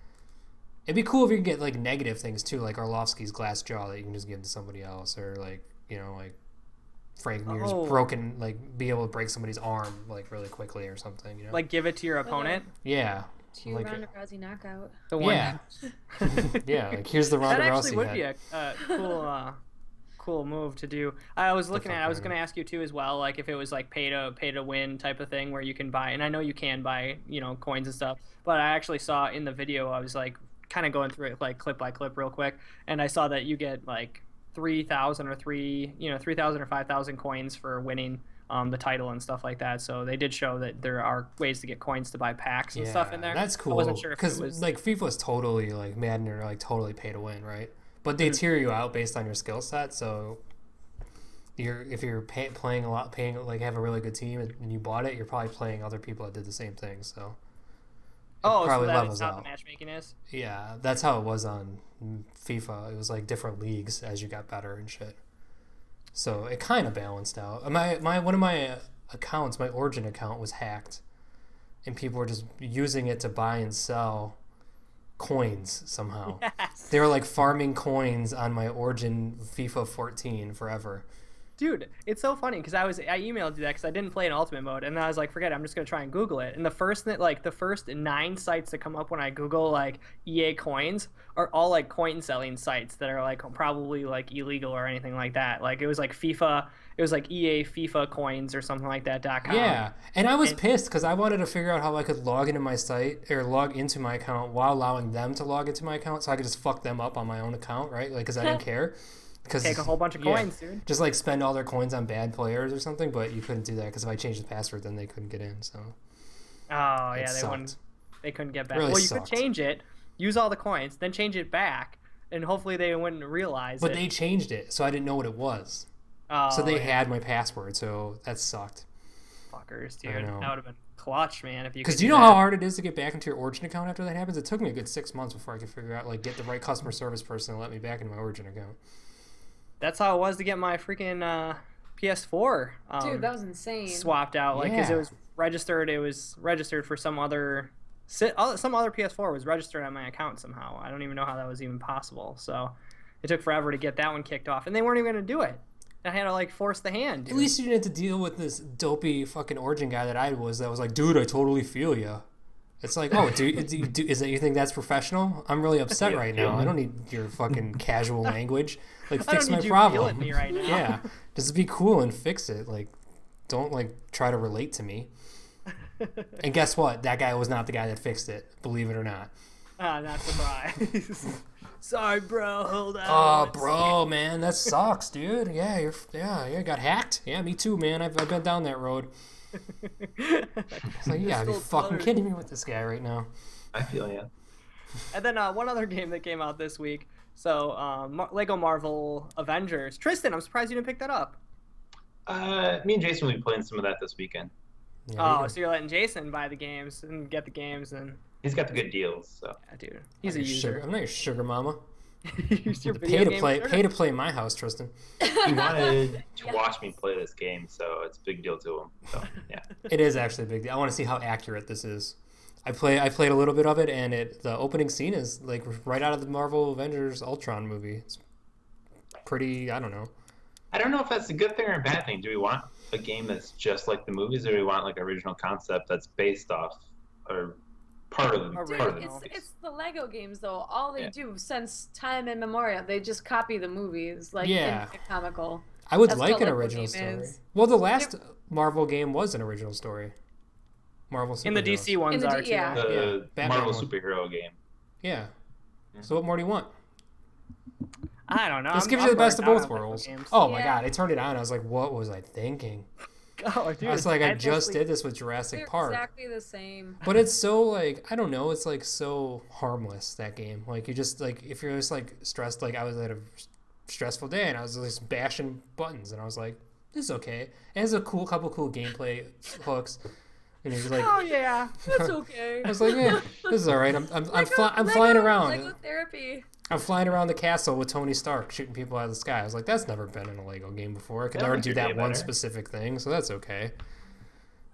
It'd be cool if you could get like negative things too, like Arlovsky's glass jaw that you can just give to somebody else, or like like Frank Mir's broken, like be able to break somebody's arm like really quickly or something, Like give it to your opponent. Yeah. 2 Ronda Rousey knockout. The one. Yeah. Yeah, like here's the Ronda Rousey. That actually would be a cool move to do. I was going to ask you too as well, like if it was like pay to win type of thing where you can buy, and I know you can buy, coins and stuff, but I actually saw in the video, I was like kind of going through it like clip by clip real quick, and I saw that you get like 3,000 or 3,000 or 5,000 coins for winning the title and stuff like that. So they did show that there are ways to get coins to buy packs and stuff in there. That's cool. I wasn't sure because like FIFA's totally like Madden or like totally pay to win, right? But they tier you out based on your skill set. So if you're playing a lot, like have a really good team and you bought it, you're probably playing other people that did the same thing. So Oh, so probably that levels is how out. the matchmaking is? Yeah, that's how it was on FIFA. It was like different leagues as you got better and shit. So it kind of balanced out. One of my accounts, my Origin account, was hacked, and people were just using it to buy and sell coins somehow. Yes. They were like farming coins on my Origin FIFA 14 forever. Dude, it's so funny because I emailed you that because I didn't play in Ultimate mode, and then I was like, forget it, I'm just gonna try and Google it. And the first 9 sites that come up when I Google like EA coins are all like coin selling sites that are like probably like illegal or anything like that. Like it was like FIFA, it was like EA FIFA coins or something like that .com. Yeah, and I was pissed because I wanted to figure out how I could log into my site or log into my account while allowing them to log into my account, so I could just fuck them up on my own account, right? Like, because I didn't care. Take a whole bunch of coins, dude. Just like spend all their coins on bad players or something, but you couldn't do that because if I changed the password, then they couldn't get in. So. Oh yeah, they couldn't get back. Really well, you sucked. could change it, use all the coins, then change it back, and hopefully they wouldn't realize But it. they changed it, so I didn't know what it was. Oh, So they yeah. had my password, so that sucked. Fuckers, dude. I know. That would have been clutch, man. If you Because could do you do know that. how hard it is to get back into your Origin account after that happens? It took me a good 6 months before I could figure out, like, get the right customer service person to let me back into my Origin account. That's how it was to get my freaking PS4. Dude, that was insane. Swapped out, like, because Yeah. it was registered. It was registered for some other PS4 was registered on my account somehow. I don't even know how that was even possible. So it took forever to get that one kicked off, and they weren't even going to do it. I had to like force the hand. Dude. At least you didn't have to deal with this dopey fucking Origin guy that was like, dude, I totally feel ya. It's like, oh, is that you think that's professional? I'm really upset right now. I don't need your fucking casual language. Like, I fix don't my need you problem. feeling me right now. Yeah, just be cool and fix it. Like, don't like try to relate to me. And guess what? That guy was not the guy that fixed it. Believe it or not. Not surprised. Sorry, bro. Hold on. Oh, bro, man, that sucks, dude. Yeah, you got hacked. Yeah, me too, man. I've been down that road. It's like, you gotta be fucking kidding me with this guy right now. I feel ya. And then one other game that came out this week. So, Lego Marvel Avengers. Tristan, I'm surprised you didn't pick that up. Me and Jason will be playing some of that this weekend. Yeah, So you're letting Jason buy the games and get the games, and He's got the good deals, so. yeah, dude, he's a user. I'm not your sugar mama. He's your Pay video to game play. sugar. Pay to play in my house, Tristan. He wanted to watch me play this game, so it's a big deal to him. So, yeah. It is actually a big deal. I want to see how accurate this is. I played a little bit of it, and the opening scene is like right out of the Marvel Avengers Ultron movie. It's pretty. I don't know. I don't know if that's a good thing or a bad thing. Do we want a game that's just like the movies, or do we want like original concept that's based off or part of the Dude, Dude, movies? it's the Lego games though. All they Yeah. do since time immemorial, they just copy the movies, like Yeah. in comical. I would That's like what an Lego original game story. is. Well, the last Marvel game was an original story. Marvel In the superheroes. DC ones are too. yeah. The Batman Marvel one. superhero game. Yeah. So what more do you want? I don't know. This I'm- gives I'm you the best of burnt out both on Lego worlds. games. Oh my Yeah. god! I turned it on. I was like, "What was I thinking?" Oh, dude, I was like, "I just endlessly- did this with Jurassic They're Park." exactly the same. But it's so like I don't know. It's like so harmless that game. Like you just like if you're just like stressed. Like I was at a stressful day and I was just bashing buttons and I was like, "This is okay." It has a couple cool gameplay hooks. And you're like, Oh yeah. That's okay. I was like, "Yeah, this is all right." I'm Lego- flying around. Lego therapy. I'm flying around the castle with Tony Stark shooting people out of the sky. I was like, that's never been in a Lego game before. I could That never makes do your that day one better. specific thing, so that's okay.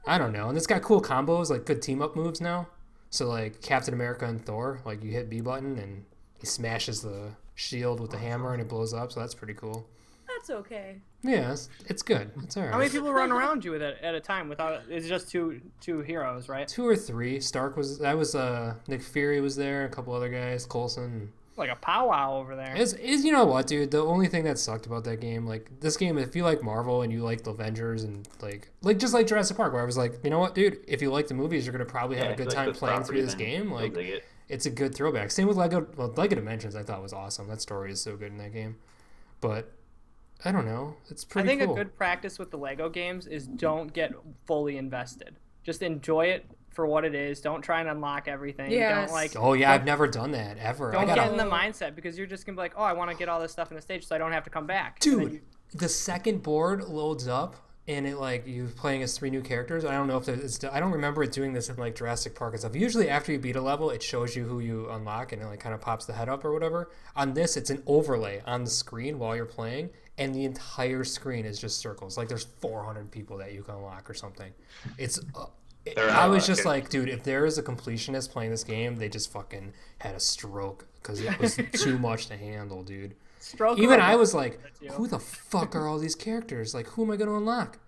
I don't know. And it's got cool combos, like good team up moves now. So like Captain America and Thor, like you hit B button and he smashes the shield with the hammer and it blows up, so that's pretty cool. That's okay. Yeah, it's good. It's alright. How many people run around you with it at a time without? It's just two heroes, right? 2 or 3. Nick Fury was there, a couple other guys, Coulson. Like a powwow over there. Is you know what, dude? The only thing that sucked about that game, like this game, if you like Marvel and you like the Avengers and like just like Jurassic Park, where I was like, you know what, dude? If you like the movies, you're gonna probably have Yeah, a good if you like time the playing property, through this then game. you'll Like, dig it. it's a good throwback. Same with Lego. Well, Lego Dimensions, I thought was awesome. That story is so good in that game. But I don't know. It's I pretty think cool. a good practice with the Lego games is don't get fully invested. Just enjoy it for what it is. Don't try and unlock everything. Yes. Don't like. Oh yeah, don't- I've never done that ever. I Don't gotta, get in the mindset because you're just gonna be like, oh, I want to get all this stuff in the stage so I don't have to come back. And then dude. the second board loads up and it like you're playing as 3 new characters. I don't know if it's I don't remember it doing this in like Jurassic Park and stuff. Usually after you beat a level, it shows you who you unlock and it like kind of pops the head up or whatever. On this, it's an overlay on the screen while you're playing, and the entire screen is just circles. Like there's 400 people that you can unlock or something. It's I was just like, dude, if there is a completionist playing this game, they just fucking had a stroke because it was too much to handle, dude. Stroke. Even I was like, who the fuck are all these characters? Like, who am I going to unlock?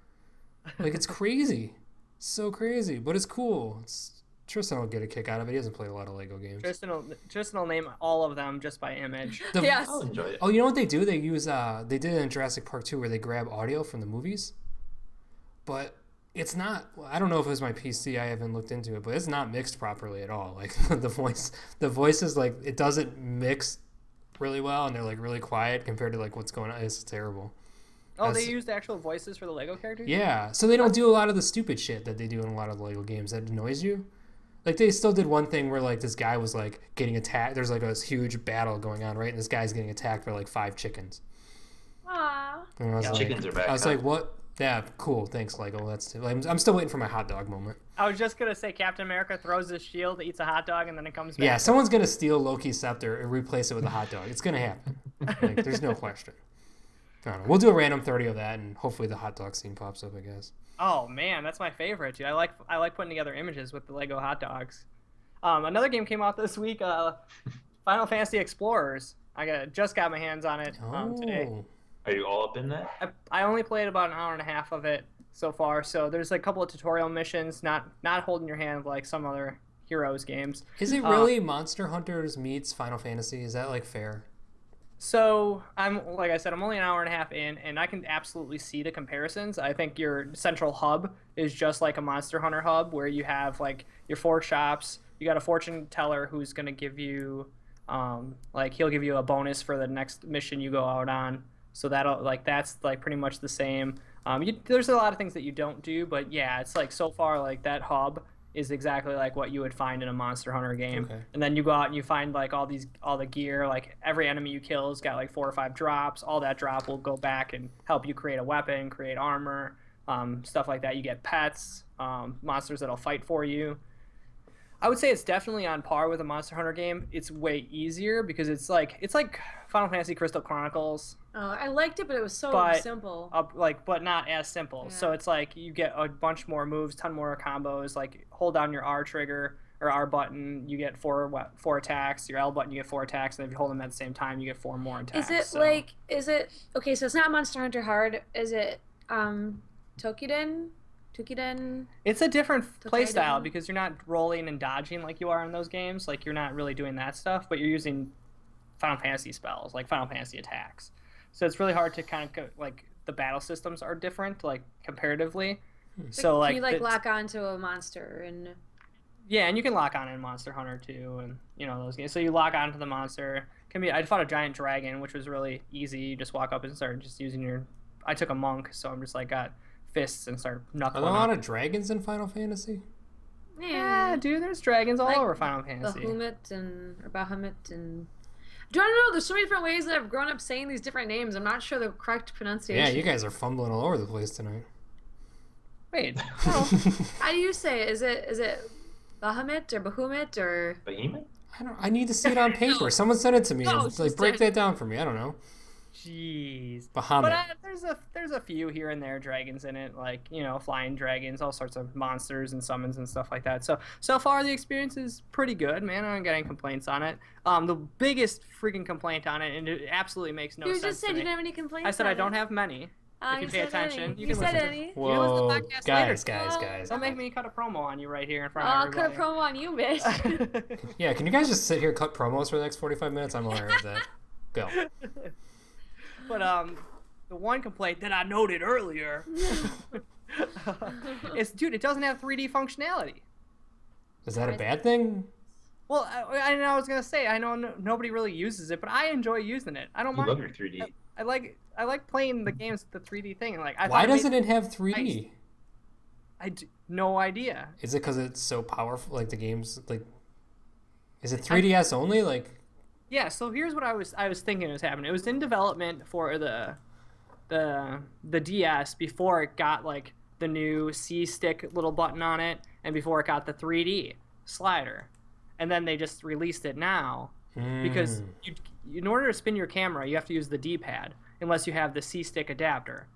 Like, it's crazy. So crazy. But it's cool. Tristan will get a kick out of it. He doesn't play a lot of Lego games. Tristan will name all of them just by image. Yes. I'll enjoy it. Oh, you know what they do? They use, they did it in Jurassic Park 2 where they grab audio from the movies. But it's not, I don't know if it was my PC. I haven't looked into it. But it's not mixed properly at all. Like, the voice is like, it doesn't mix really well, and they're like really quiet compared to like what's going on. It's terrible. Oh, they used actual voices for the Lego characters? Yeah, so they don't do a lot of the stupid shit that they do in a lot of the Lego games that annoys you. Like they still did one thing where like this guy was like getting attacked. There's like a huge battle going on, right? And this guy's getting attacked by like 5 chickens. Aww. And I was like, chickens are back. I was like, what? Yeah, cool. Thanks, Lego. That's I'm still waiting for my hot dog moment. I was just gonna say Captain America throws his shield, eats a hot dog, and then it comes back. Yeah, someone's gonna steal Loki's scepter and replace it with a hot dog. It's gonna happen. Like, there's no question. I don't know. We'll do a random 30 of that, and hopefully the hot dog scene pops up, I guess. Oh man, that's my favorite, dude. I like putting together images with the Lego hot dogs. Another game came out this week, Final Fantasy Explorers. Just got my hands on it today. Are you all up in that? I only played about an hour and a half of it so far, so there's a couple of tutorial missions, not holding your hand like some other Heroes games. Is it really Monster Hunters meets Final Fantasy? Is that like fair? So like I said, I'm only an hour and a half in, and I can absolutely see the comparisons. I think your central hub is just like a Monster Hunter hub, where you have like your 4 shops. You got a fortune teller who's gonna give you, he'll give you a bonus for the next mission you go out on. So that's pretty much the same. There's a lot of things that you don't do, but yeah, it's like so far like that hub is exactly like what you would find in a Monster Hunter game. Okay. And then you go out and you find like all the gear, like every enemy you kill has got like 4 or 5 drops. All that drop will go back and help you create a weapon, create armor, stuff like that. You get pets, monsters that'll fight for you. I would say it's definitely on par with a Monster Hunter game. It's way easier because it's like Final Fantasy Crystal Chronicles. Oh, I liked it, but it was so simple. But not as simple. Yeah. So it's like you get a bunch more moves, ton more combos. Like hold down your R trigger or R button, you get 4 attacks. Your L button, you get 4 attacks, and if you hold them at the same time, you get 4 more attacks. Is it okay? So it's not Monster Hunter Hard. Is it Tokiden? It's a different playstyle because you're not rolling and dodging like you are in those games. Like you're not really doing that stuff, but you're using Final Fantasy spells, like Final Fantasy attacks. So it's really hard to kind of like the battle systems are different, like comparatively. So can you lock onto a monster and? Yeah, and you can lock on in Monster Hunter too, and those games. So you lock onto the monster. I fought a giant dragon, which was really easy. You just walk up and start just using your. I took a monk, so I'm just like got fists and start knuckling. Are there a lot of dragons in Final Fantasy? Yeah, dude, there's dragons all over Final Fantasy. Bahamut and. Do I don't know? There's so many different ways that I've grown up saying these different names. I'm not sure the correct pronunciation. Yeah, you guys are fumbling all over the place tonight. Wait, how do you say it? Is it Bahamut or Bahumut or Behemoth? I need to see it on paper. No. Someone sent it to me. No, break that down for me. I don't know. Jeez. Bahamut. But there's a few here and there dragons in it, like flying dragons, all sorts of monsters and summons and stuff like that. So far the experience is pretty good, man. I don't get any complaints on it. The biggest freaking complaint on it, and it absolutely makes no sense. You just said you didn't have any complaints. I said I don't have many. If you pay attention, you can listen to Whoa, guys. Don't make me cut a promo on you right here in front of everybody. I'll cut a promo on you, bitch. Yeah, can you guys just sit here and cut promos for the next 45 minutes? I'm alright with that. Go. But the one complaint that I noted earlier is, dude, it doesn't have 3D functionality. Is that a bad thing? Well, I was gonna say I know nobody really uses it, but I enjoy using it. I don't mind. I love your 3D. I like playing the games with the 3D thing. Why doesn't it have 3D? No idea. Is it because it's so powerful? Like the games, is it 3DS only? Yeah. So here's what I was thinking was happening. It was in development for the DS before it got like the new C stick little button on it, and before it got the 3D slider, and then they just released it now because in order to spin your camera, you have to use the D-pad unless you have the C stick adapter.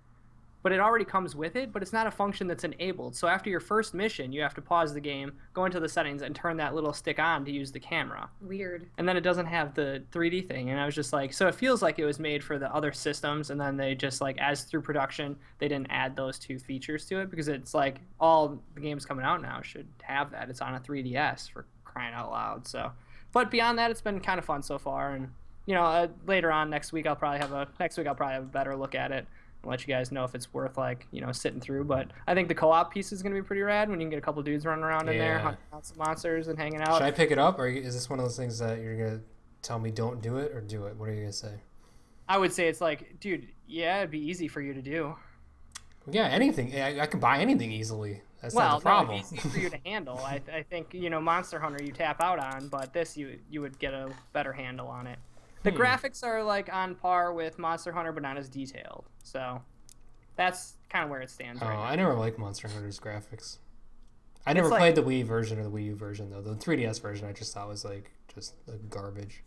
But it already comes with it, but it's not a function that's enabled. So after your first mission, you have to pause the game, go into the settings, and turn that little stick on to use the camera. Weird. And then it doesn't have the 3D thing. And I was just like, so it feels like it was made for the other systems, and then they just, like, as through production, they didn't add those two features to it, because it's like all the games coming out now should have that. It's on a 3DS, for crying out loud. So, but beyond that, it's been kind of fun so far. And, you know, later on next week, I'll probably have a better look at it. I'll let you guys know if it's worth, like, you know, sitting through. But I think the co-op piece is going to be pretty rad when you can get a couple dudes running around in there, hunting out some monsters and hanging out. Should I pick it up, or is this one of those things that you're going to tell me don't do it, or do it? What are you going to say? I would say it's like, dude, yeah, it'd be easy for you to do. Yeah, anything. I can buy anything easily. That's Well, not the problem. no, it'd be easy for you to handle. I think, you know, Monster Hunter you tap out on, but this you would get a better handle on it. The graphics are, like, on par with Monster Hunter, but not as detailed. So that's kind of where it stands right now. I never liked Monster Hunter's graphics. I never played the Wii version or the Wii U version, though. The 3DS version I just thought was, like, just garbage.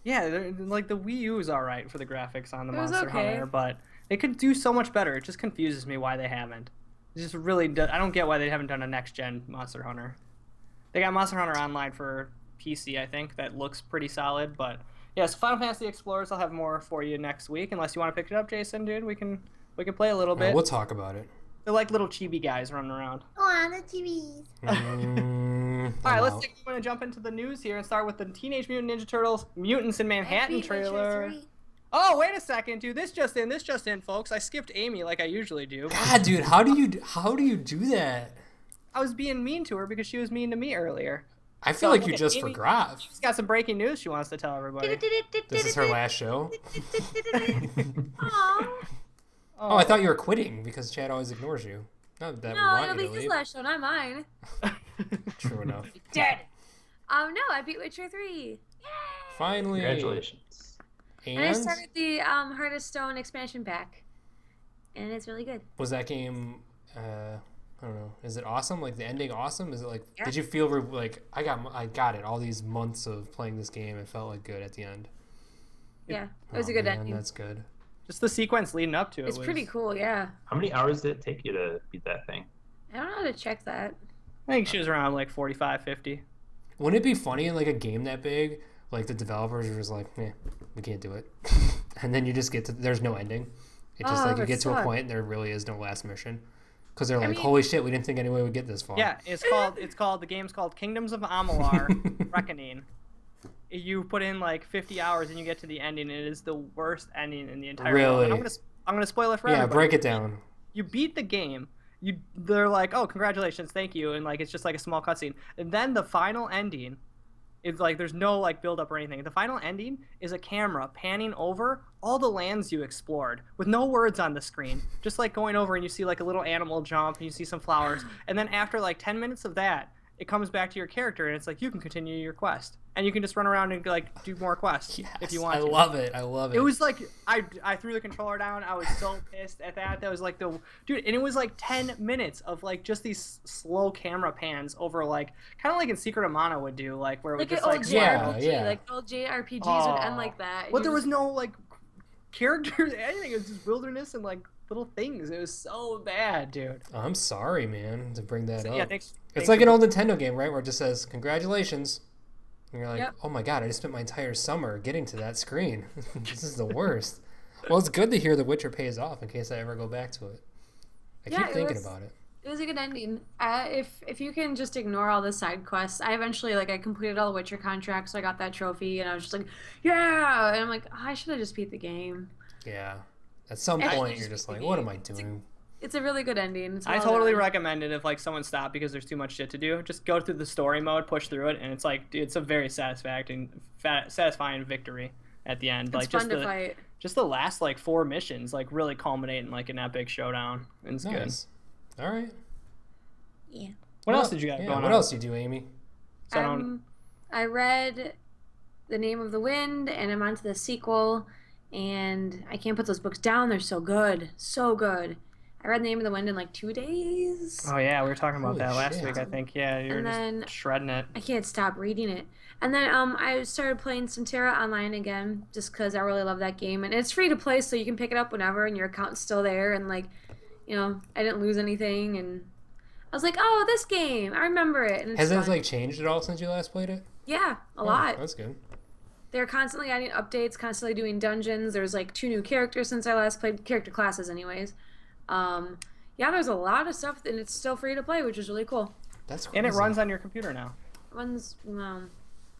Yeah, like, the Wii U is all right for the graphics on the Monster Hunter, but they could do so much better. It just confuses me why they haven't. It just really I don't get why they haven't done a next-gen Monster Hunter. They got Monster Hunter Online for PC, I think. That looks pretty solid, but yeah, so Final Fantasy Explorers, I'll have more for you next week. Unless you want to pick it up, Jason, dude, we can play a little bit. We'll talk about it. They're like little chibi guys running around. Oh, the TVs. All right, let's going to jump into the news here and start with the Teenage Mutant Ninja Turtles Mutants in Manhattan trailer. Oh, wait a second, dude. This just in, folks. I skipped Amy like I usually do. God, dude, how do you do that? I was being mean to her because she was mean to me earlier. I feel like you just forgot. She's got some breaking news she wants to tell everybody. This is her last show. Aww. Oh, I thought you were quitting because Chad always ignores you. Not that we No, want it'll you be to his leave. last show, not mine. True enough. Dead. No, I beat Witcher 3. Yay! Finally. Congratulations. And I started the Heart of Stone expansion pack. And it's really good. Was that game, I don't know, is it awesome? Like, the ending awesome? Is it like, Yeah. did you feel like, I got it, all these months of playing this game, it felt like good at the end. Yeah, it was a good ending. That's good. Just the sequence leading up to it It's was pretty cool, yeah. How many hours did it take you to beat that thing? I don't know how to check that. I think she was around like 45, 50. Wouldn't it be funny in like a game that big, like the developers are just like, we can't do it. And then you just get to, there's no ending. It's just like you get to a point and there really is no last mission. Because they're like, holy shit, we didn't think anyone would get this far. Yeah, the game's called Kingdoms of Amalur Reckoning. You put in like 50 hours and you get to the ending, and it is the worst ending in the entire Really? world. I'm gonna spoil it for everybody. Yeah, break it down. You beat the game. They're like, oh, congratulations, thank you, and like it's just like a small cutscene. And then the final ending is like there's no like build up or anything. The final ending is a camera panning over all the lands you explored with no words on the screen, just like going over and you see like a little animal jump and you see some flowers, and then after like 10 minutes of that, it comes back to your character and it's like you can continue your quest. And you can just run around and like do more quests if you want to. I love it. I love it. It was like I threw the controller down. I was so pissed at that. That was like and it was like 10 minutes of like just these slow camera pans over like kind of like in Secret of Mana would do, like where it would Like just an like old yeah, JRPG. yeah. Like old JRPGs would end like that. But there was no like characters, anything. It was just wilderness and like little things. It was so bad, dude. I'm sorry, man, to bring that up. Yeah, thanks It's like an old Nintendo game, right? Where it just says, congratulations. And you're like, Yep. oh my god, I just spent my entire summer getting to that screen. This is the worst. Well, it's good to hear The Witcher pays off in case I ever go back to it. I keep thinking about it. It was a good ending. If you can just ignore all the side quests, I eventually I completed all the Witcher contracts, so I got that trophy, and I was just like, yeah. And I'm like, I should have just beat the game. Yeah. At some point, you're just like, what am I doing? It's a really good ending. It's I well totally done. recommend it if like someone stopped because there's too much shit to do. Just go through the story mode, push through it, and it's like, dude, it's a very satisfying victory at the end. It's like fun to fight. just the last like 4 missions like really culminate in like an epic showdown. And it's Nice. All right. Yeah. What else did you got Yeah, going on? what else you do, Amy? So I don't- I read The Name of the Wind, and I'm on to the sequel. and I can't put those books down. They're so good, so good. I read Name of the Wind in like 2 days. Oh yeah, we were talking about Holy that last shit. week. I think. Yeah, you were And just then shredding it. I can't stop reading it. And then I started playing some Terra Online again, just because I really love that game, and it's free to play, so you can pick it up whenever, and your account's still there, and like, I didn't lose anything, and I was like, oh, this game, I remember it, and it's Has it fun. like changed at all since you last played it? Yeah, a Oh, lot. that's good. They're constantly adding updates, constantly doing dungeons. There's like 2 new characters since I last played, character classes, anyways. Yeah, there's a lot of stuff, and it's still free to play, which is really cool. That's crazy. And it runs on your computer now. One's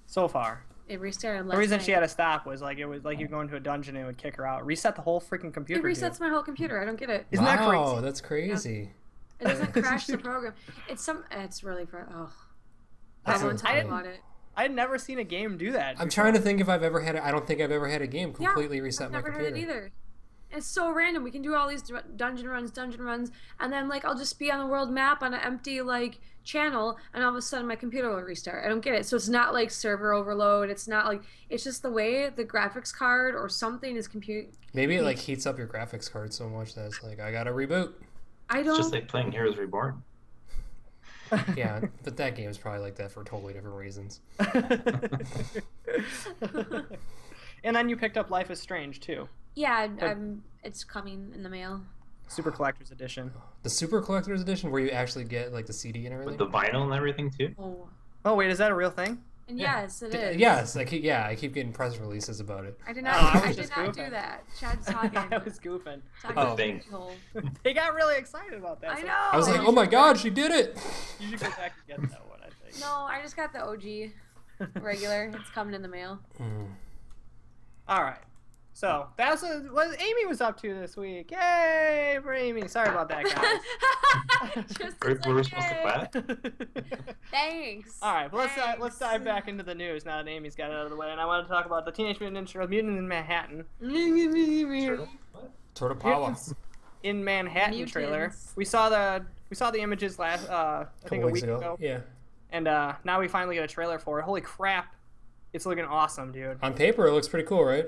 So far. it restarted last The reason night. she had to stop was like it was like you go into a dungeon and it would kick her out. Reset the whole freaking It computer. resets Dude. my whole computer. I don't get it. Isn't that Wow, crazy? that's crazy. It doesn't crash the program. It's really I That's won't talk insane. about it. I had never seen a game do that. I'm trying to think if I've ever had it. I don't think I've ever had a game completely Yeah, reset I've my never computer. heard it either. It's so random. We can do all these dungeon runs, and then like I'll just be on the world map on an empty like channel, and all of a sudden my computer will restart. I don't get it. So it's not like server overload. It's not like it's just the way the graphics card or something is compute. Maybe it like heats up your graphics card so much that it's like I gotta reboot. I It's don't. just like playing Heroes Reborn. Yeah, but that game's probably like that for totally different reasons. And then you picked up Life is Strange too. Yeah, it's coming in the mail. Super Collector's Edition. The Super Collector's Edition, where you actually get like the CD and everything. With the vinyl and everything too. Oh, Oh wait, is that a real thing? and Yeah. yes, it is. Yes, I keep getting press releases about it. I did Oh, not. I I was did just not goofing. do that. Chad's talking. I was goofing. talking Oh. Thing. hole. They got really excited about that. I so know. I was like, You oh my should- god, she did it! You should go back and get that one, I think. No, I just got the OG regular. It's coming in the mail. Mm. All right. So that's what Amy was up to this week. Yay for Amy! Sorry about that, guys. Just We're as supposed to okay. clap. Thanks. All right, but let's Thanks. dive back into the news now that Amy's got it out of the way, and I want to talk about the Teenage Mutant Ninja Turtles: Mutant in Manhattan. Turtle? What? Turtle Power. Mutants in Manhattan Mutants. trailer. We saw the images last I think a Couple week weeks ago, Yeah. and now we finally get a trailer for it. Holy crap, it's looking awesome, dude. On paper, it looks pretty cool, right?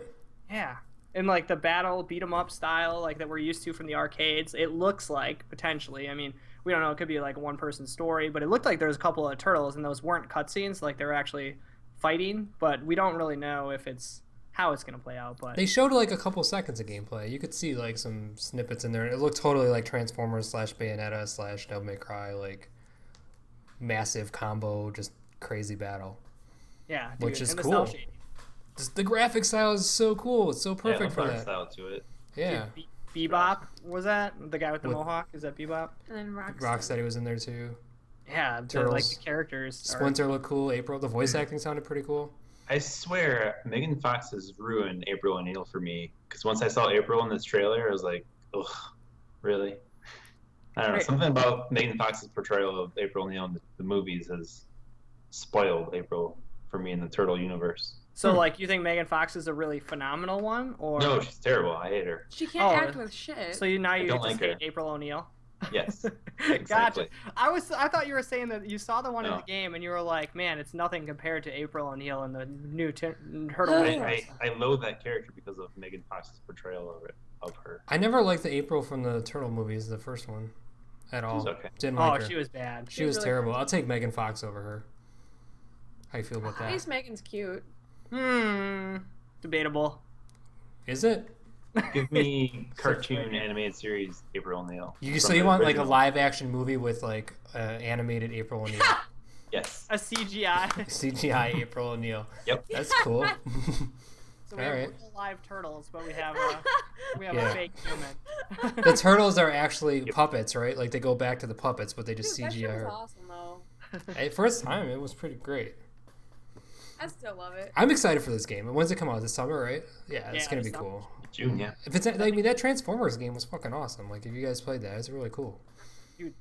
Yeah. And like the battle beat 'em up style like that we're used to from the arcades, it looks like potentially. I mean, we don't know, it could be like a one person story, but it looked like there was a couple of turtles and those weren't cutscenes, like they were actually fighting, but we don't really know if it's how it's gonna play out. But They showed like a couple seconds of gameplay. You could see like some snippets in there. It looked totally like Transformers / Bayonetta / Devil May Cry, like massive combo, just crazy battle. yeah, dude, which is and the cool. cell shading. Just, the graphic style is so cool. It's so perfect for art that. style to it. Yeah. Dude, Bebop was that the guy with the With- mohawk? Is that Bebop? And then Rocksteady. Rocksteady was in there too. Yeah, like Turtles. the characters. Are, Splinter looked cool. April, the voice acting sounded pretty cool. I swear, Megan Fox has ruined April O'Neil for me. Because once I saw April in this trailer, I was like, ugh, really? I don't know. Right. Something about Megan Fox's portrayal of April O'Neil in the movies has spoiled April for me in the Turtle universe. So like, you think Megan Fox is a really phenomenal one, or No, she's terrible. I hate her. She can't Oh, act with shit. so you don't just like hate her. April O'Neil? Yes. Gotcha. Exactly. I thought you were saying that you saw the one in No. the game and you were like, man, it's nothing compared to April O'Neil in the new Turtle. I loathe that character because of Megan Fox's portrayal of her. I never liked the April from the Turtle movies, the first one, at all. She's okay. Didn't Oh, like her. she was bad. She was really terrible. funny. I'll take Megan Fox over her. How you feel about At that? least Megan's cute. Debatable. Is it? Give me cartoon animated series April O'Neil. So From you the want like a original. live action movie with like animated April O'Neil, Yes. A CGI. CGI April O'Neil. Yep. That's cool. So we have Alright. real live turtles, but we have Yeah. a fake human. The turtles are actually puppets, right? Like they go back to the puppets, but they just Dude, that shit CGI was her. awesome though. Hey, first time, it was pretty great. I still love it. I'm excited for this game. When's it come out? This summer, right? Yeah, it's Yeah, gonna this be summer. cool. June, yeah. If it's, I mean, that Transformers game was fucking awesome. Like, if you guys played that, it's really cool.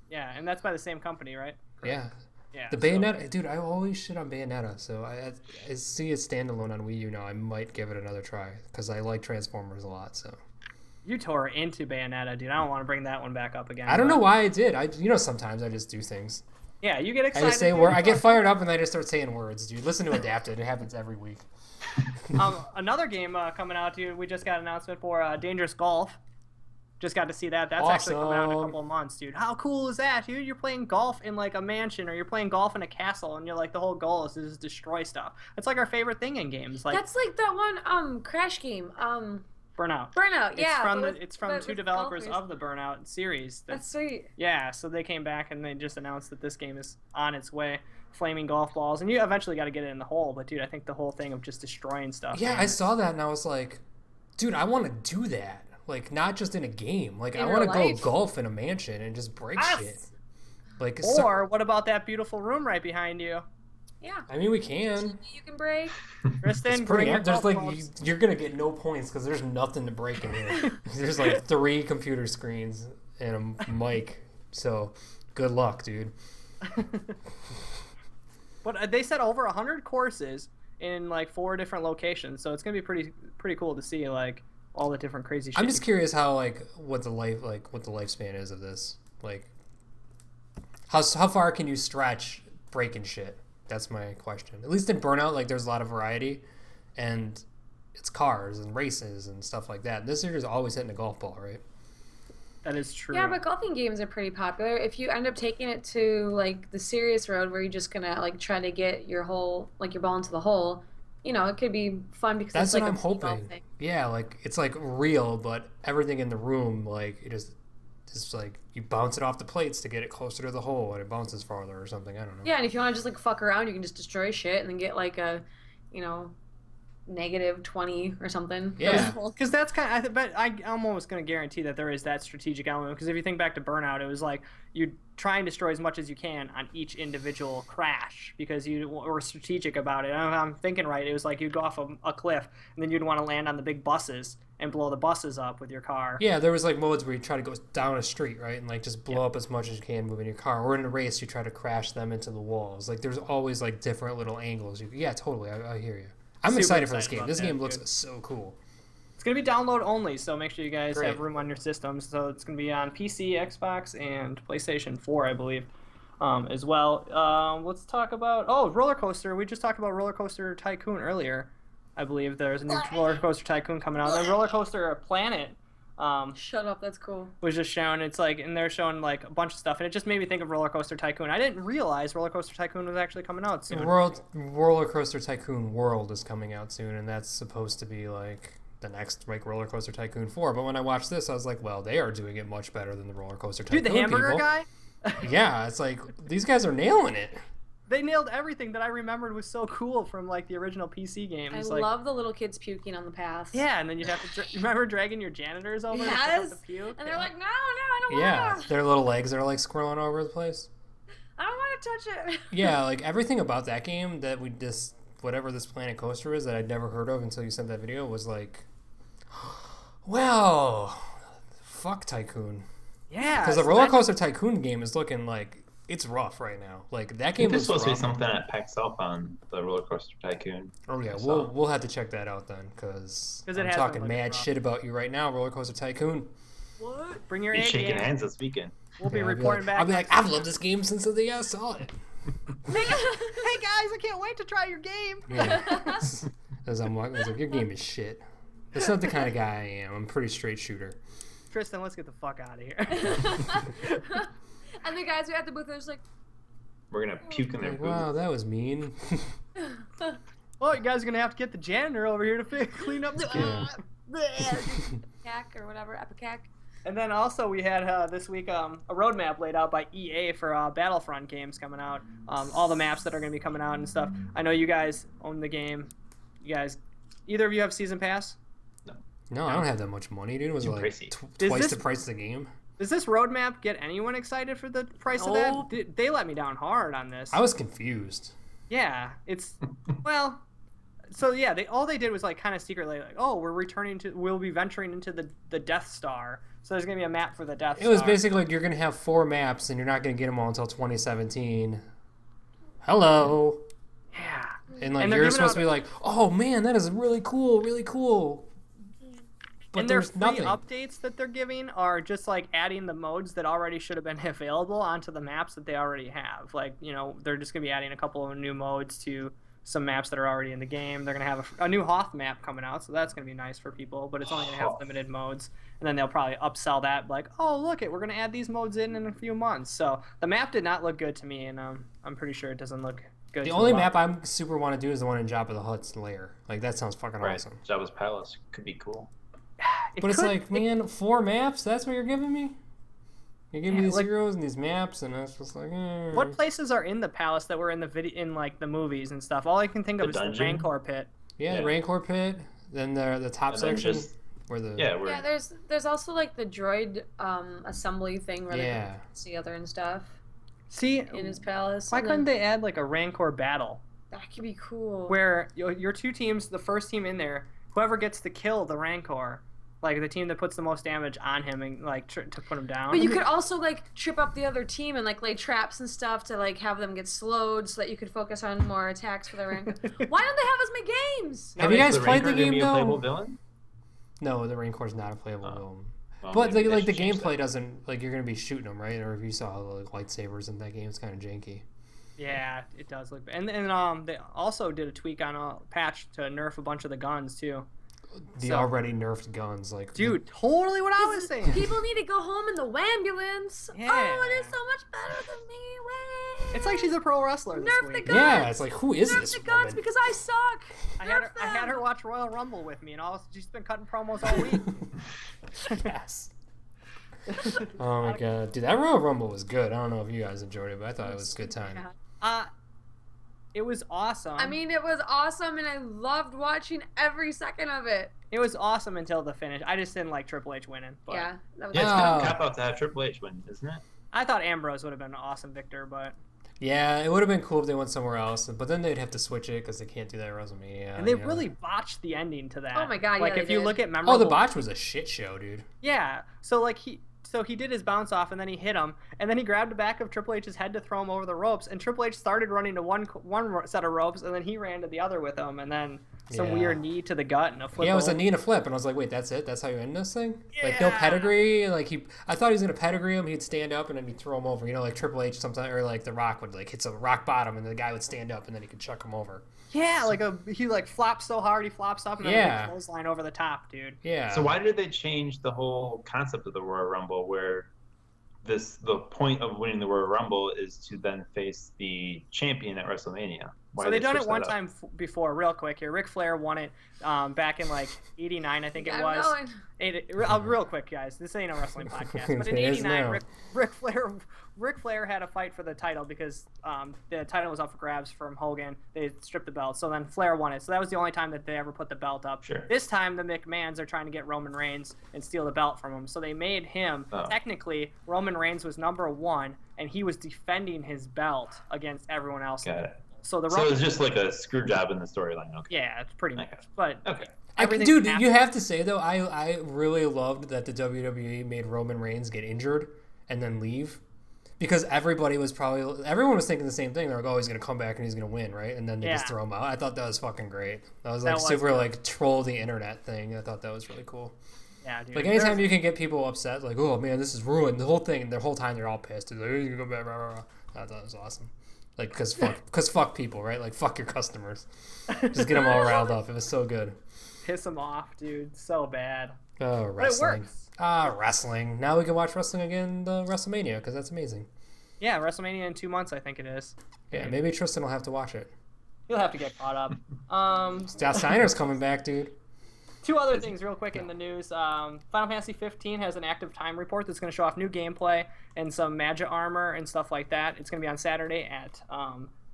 Yeah, and that's by the same company, right? Yeah. Yeah. The so- Bayonetta, dude, I always shit on Bayonetta, so I see it standalone on Wii U now. I might give it another try because I like Transformers a lot. So You tore into Bayonetta, dude. I don't want to bring that one back up again. I don't but- know why I did. Sometimes I just do things. Yeah, you get I excited. just say dude. I get fired up and I just start saying words, dude. Listen to Adapted. It happens every week. Another game coming out, dude. We just got an announcement for Dangerous Golf. Just got to see that. That's actually coming out in a Awesome. couple of months, dude. How cool is that, dude? You're playing golf in like a mansion, or you're playing golf in a castle, and you're like the whole goal is to just destroy stuff. It's like our favorite thing in games, like That's like that one Crash game. Burnout. Burnout. Yeah. It's from but two with developers golfers. of the Burnout series. That's sweet. Yeah, so they came back and they just announced that this game is on its way. Flaming golf balls, and you eventually got to get it in the hole. But dude, I think the whole thing of just destroying stuff. Yeah, man, I saw that and I was like, dude, I want to do that. Like, not just in a game. Like, In I want to real go life. golf in a mansion and just break Yes! shit. Like, Or what about that beautiful room right behind you, Yeah. I mean, we can. You can break. Tristan? It's Bring pretty. your There's golf like clubs. you're gonna get no points because there's nothing to break in here. There's like 3 computer screens and a mic. So, good luck, dude. But they said over 100 courses in like 4 different locations, so it's gonna be pretty cool to see like all the different crazy shit. I'm just curious how what the lifespan is of this. Like, how far can you stretch breaking shit? That's my question. At least in Burnout, like there's a lot of variety, and it's cars and races and stuff like that. This year is always hitting a golf ball, right? That is true. Yeah, but golfing games are pretty popular. If you end up taking it to like the serious road where you're just gonna like try to get your hole, like your ball into the hole, you know, it could be fun because That's it's like what a I'm mini golf hoping. thing. Yeah, like it's like real, but everything in the room, like it just like you bounce it off the plates to get it closer to the hole, and it bounces farther or something. I don't know. Yeah, and if you want to just like fuck around, you can just destroy shit and then get like a, you know, -20 or something. Yeah. Because that's kind of, but I'm almost going to guarantee that there is that strategic element. Because if you think back to Burnout, it was like you try and destroy as much as you can on each individual crash because you were strategic about it. And if I'm thinking right, it was like you'd go off a cliff and then you'd want to land on the big buses and blow the buses up with your car. Yeah, there was like modes where you try to go down a street, right, and like just blow up as much as you can moving your car. Or in a race, you try to crash them into the walls. Like there's always like different little angles. Yeah, totally. I hear you. I'm Super excited for this excited game. about This that, game looks dude. so cool. It's going to be download only, so make sure you guys Great. have room on your systems. So it's going to be on PC, Xbox, and PlayStation 4, I believe, as well. Let's talk about... Oh, Roller Coaster. We just talked about Roller Coaster Tycoon earlier. I believe there's a new Roller Coaster Tycoon coming out. Then Roller Coaster Planet Shut up, that's cool. was just shown. It's like, and they're showing like a bunch of stuff, and it just made me think of Roller Coaster Tycoon. I didn't realize Roller Coaster Tycoon was actually coming out soon. Roller Coaster Tycoon World is coming out soon, and that's supposed to be like the next like Roller Coaster Tycoon 4. But when I watched this, I was like, well, they are doing it much better than the Roller Coaster Tycoon Dude, the hamburger people. guy. Yeah, it's like these guys are nailing it. They nailed everything that I remembered was so cool from like the original PC I games. Like, love the little kids puking on the path. yeah, and then you'd have to remember dragging your janitors over to pick up Yes. the puke. And they're like, no, I don't Yeah, want to. their little legs are like squirreling all over the place. I don't want to touch it. Yeah, like everything about that game that we just whatever this Planet Coaster is that I'd never heard of until you sent that video was like, well, fuck Tycoon. Yeah, Because the so Roller that- Coaster Tycoon game is looking like it's rough right now. Like that I game think there's looks supposed to be rough. something at PAX South on the Roller Coaster Tycoon. Oh yeah, I we'll saw. we'll have to check that out then, because 'Cause it I'm has talking been looking mad rough. shit about you right now, Roller Coaster Tycoon. What? Bring your Be A shaking game. hands this weekend. We'll be Yeah, reporting back. I'll be like, next I've week. loved this game since the day I saw it. Hey guys, I can't wait to try your game. Yeah. As I'm walking, I was like, your game is shit. That's not the kind of guy I am. I'm a pretty straight shooter. Tristan, let's get the fuck out of here. And the guys who at the booth are just like, We're gonna puke in their Like, booth. wow, that was mean. Well, you guys are gonna have to get the janitor over here to clean up the. Yeah. cack or whatever, epicac. And then also we had this week a roadmap laid out by EA for Battlefront games coming out. All the maps that are going to be coming out and stuff. I know you guys own the game. You guys, either of you have season pass? No, I don't have that much money, dude. It was Too like pricey. Is twice this- the price of the game. Does this roadmap get anyone excited for the price of Nope. that? They let me down hard on this. I was confused. Yeah, it's well. So yeah, all they did was like kind of secretly like, oh, we'll be venturing into the Death Star. So there's gonna be a map for the Death Star. It was basically like you're gonna have 4 maps and you're not gonna get them all until 2017. Hello. Yeah. And like And they're you're giving supposed out- to be like, oh man, that is really cool, really cool. but and their there's free nothing. updates that they're giving are just like adding the modes that already should have been available onto the maps that they already have. Like, they're just going to be adding a couple of new modes to some maps that are already in the game. They're going to have a new Hoth map coming out, so that's going to be nice for people, but it's only going to have limited modes. And then they'll probably upsell that, like, oh, look we're going to add these modes in a few months. So the map did not look good to me, and I'm pretty sure it doesn't look good. The only map I'm super want to do is the one in Jabba the Hutt's lair. Like, that sounds fucking awesome. Jabba's Palace could be cool. It's like, man, 4 maps? That's what you're giving me? You're giving me these heroes and these maps, and it's just like, What places are in the palace that were in the movies and stuff? All I can think of is the Rancor pit. Yeah, the Rancor pit. Then the top section. There's also like the droid assembly thing where they can together and stuff. See, in his palace. Why couldn't they add like a Rancor battle? That could be cool. Where your 2 teams, the first team in there, whoever gets to kill the Rancor, like the team that puts the most damage on him and like to put him down. But you could also like trip up the other team and like lay traps and stuff to like have them get slowed so that you could focus on more attacks for the Rancor. Why don't they have as many games? Have you guys played the game though? Playable villain? No, the Rancor's not a playable villain. Well, but the gameplay doesn't, like, you're gonna be shooting them, right? Or if you saw like lightsabers in that game, it's kind of janky. Yeah, it does look. And they also did a tweak on a patch to nerf a bunch of the guns too. The already nerfed guns, like, dude, totally what I was saying. People need to go home in the wambulance. Yeah. Oh, it is so much better than me. Wait. It's like she's a pro wrestler this Nerf week. the guns. Yeah, it's like, who is Nerf this the guns woman? because I suck. I had her watch Royal Rumble with me, and she's been cutting promos all week. Yes. Oh my god, dude, that Royal Rumble was good. I don't know if you guys enjoyed it, but I thought it was a good time. It was awesome. I mean, it was awesome, and I loved watching every second of it. It was awesome until the finish. I just didn't like Triple H winning. But yeah, that was it's kind of a cop-out to have Triple H win, isn't it? I thought Ambrose would have been an awesome victor, but... Yeah, it would have been cool if they went somewhere else, but then they'd have to switch it because they can't do that at WrestleMania. And they really botched the ending to that. Oh my god, like yeah, if you look at memorable... Oh, the botch was a shit show, dude. Yeah, so like he did his bounce off, and then he hit him, and then he grabbed the back of Triple H's head to throw him over the ropes, and Triple H started running to one set of ropes, and then he ran to the other with him, and then some weird knee to the gut and a flip. Yeah, it was a knee and a flip, and I was like, wait, that's it? That's how you end this thing? Yeah. Like, no pedigree? Like, I thought he was going to pedigree him, he'd stand up, and then he'd throw him over. You know, like Triple H sometimes, or like The Rock would, like, hit some rock bottom, and the guy would stand up, and then he could chuck him over. Yeah, like he like flops so hard, he flops up, and then he clothesline over the top, dude. Yeah. So why did they change the whole concept of the Royal Rumble, where the point of winning the Royal Rumble is to then face the champion at WrestleMania? So they've done it one time before, real quick here. Ric Flair won it back in like '89, I think it was. Real quick, guys. This ain't a wrestling podcast, but in '89, Ric Flair had a fight for the title because the title was up for grabs from Hogan. They stripped the belt, so then Flair won it. So that was the only time that they ever put the belt up. Sure. This time, the McMahons are trying to get Roman Reigns and steal the belt from him. So they made him technically Roman Reigns was #1, and he was defending his belt against everyone else. Got it. So it was just like a screw job in the storyline. Okay. Yeah, it's pretty much. But dude, you have to say though, I really loved that the WWE made Roman Reigns get injured and then leave, because everyone was thinking the same thing. They're like, oh, he's gonna come back and he's gonna win, right? And then they just throw him out. I thought that was fucking great. That was like super like troll the internet thing. I thought that was really cool. Yeah, dude. Like anytime you can get people upset, like, oh man, this is ruined. The whole thing, and the whole time they're all pissed. They're like, oh, you go back. Blah, blah, blah. I thought it was awesome. Like, cause fuck people, right? Like, fuck your customers. Just get them all riled up. It was so good. Piss them off, dude. So bad. Oh, wrestling. But it works. Wrestling. Now we can watch wrestling again, the WrestleMania, because that's amazing. Yeah, WrestleMania in 2 months, I think it is. Yeah, maybe Tristan will have to watch it. He'll have to get caught up. Scott Steiner's coming back, dude. 2 other things real quick in the news. Final Fantasy 15 has an active time report that's going to show off new gameplay and some magic armor and stuff like that. It's going to be on Saturday at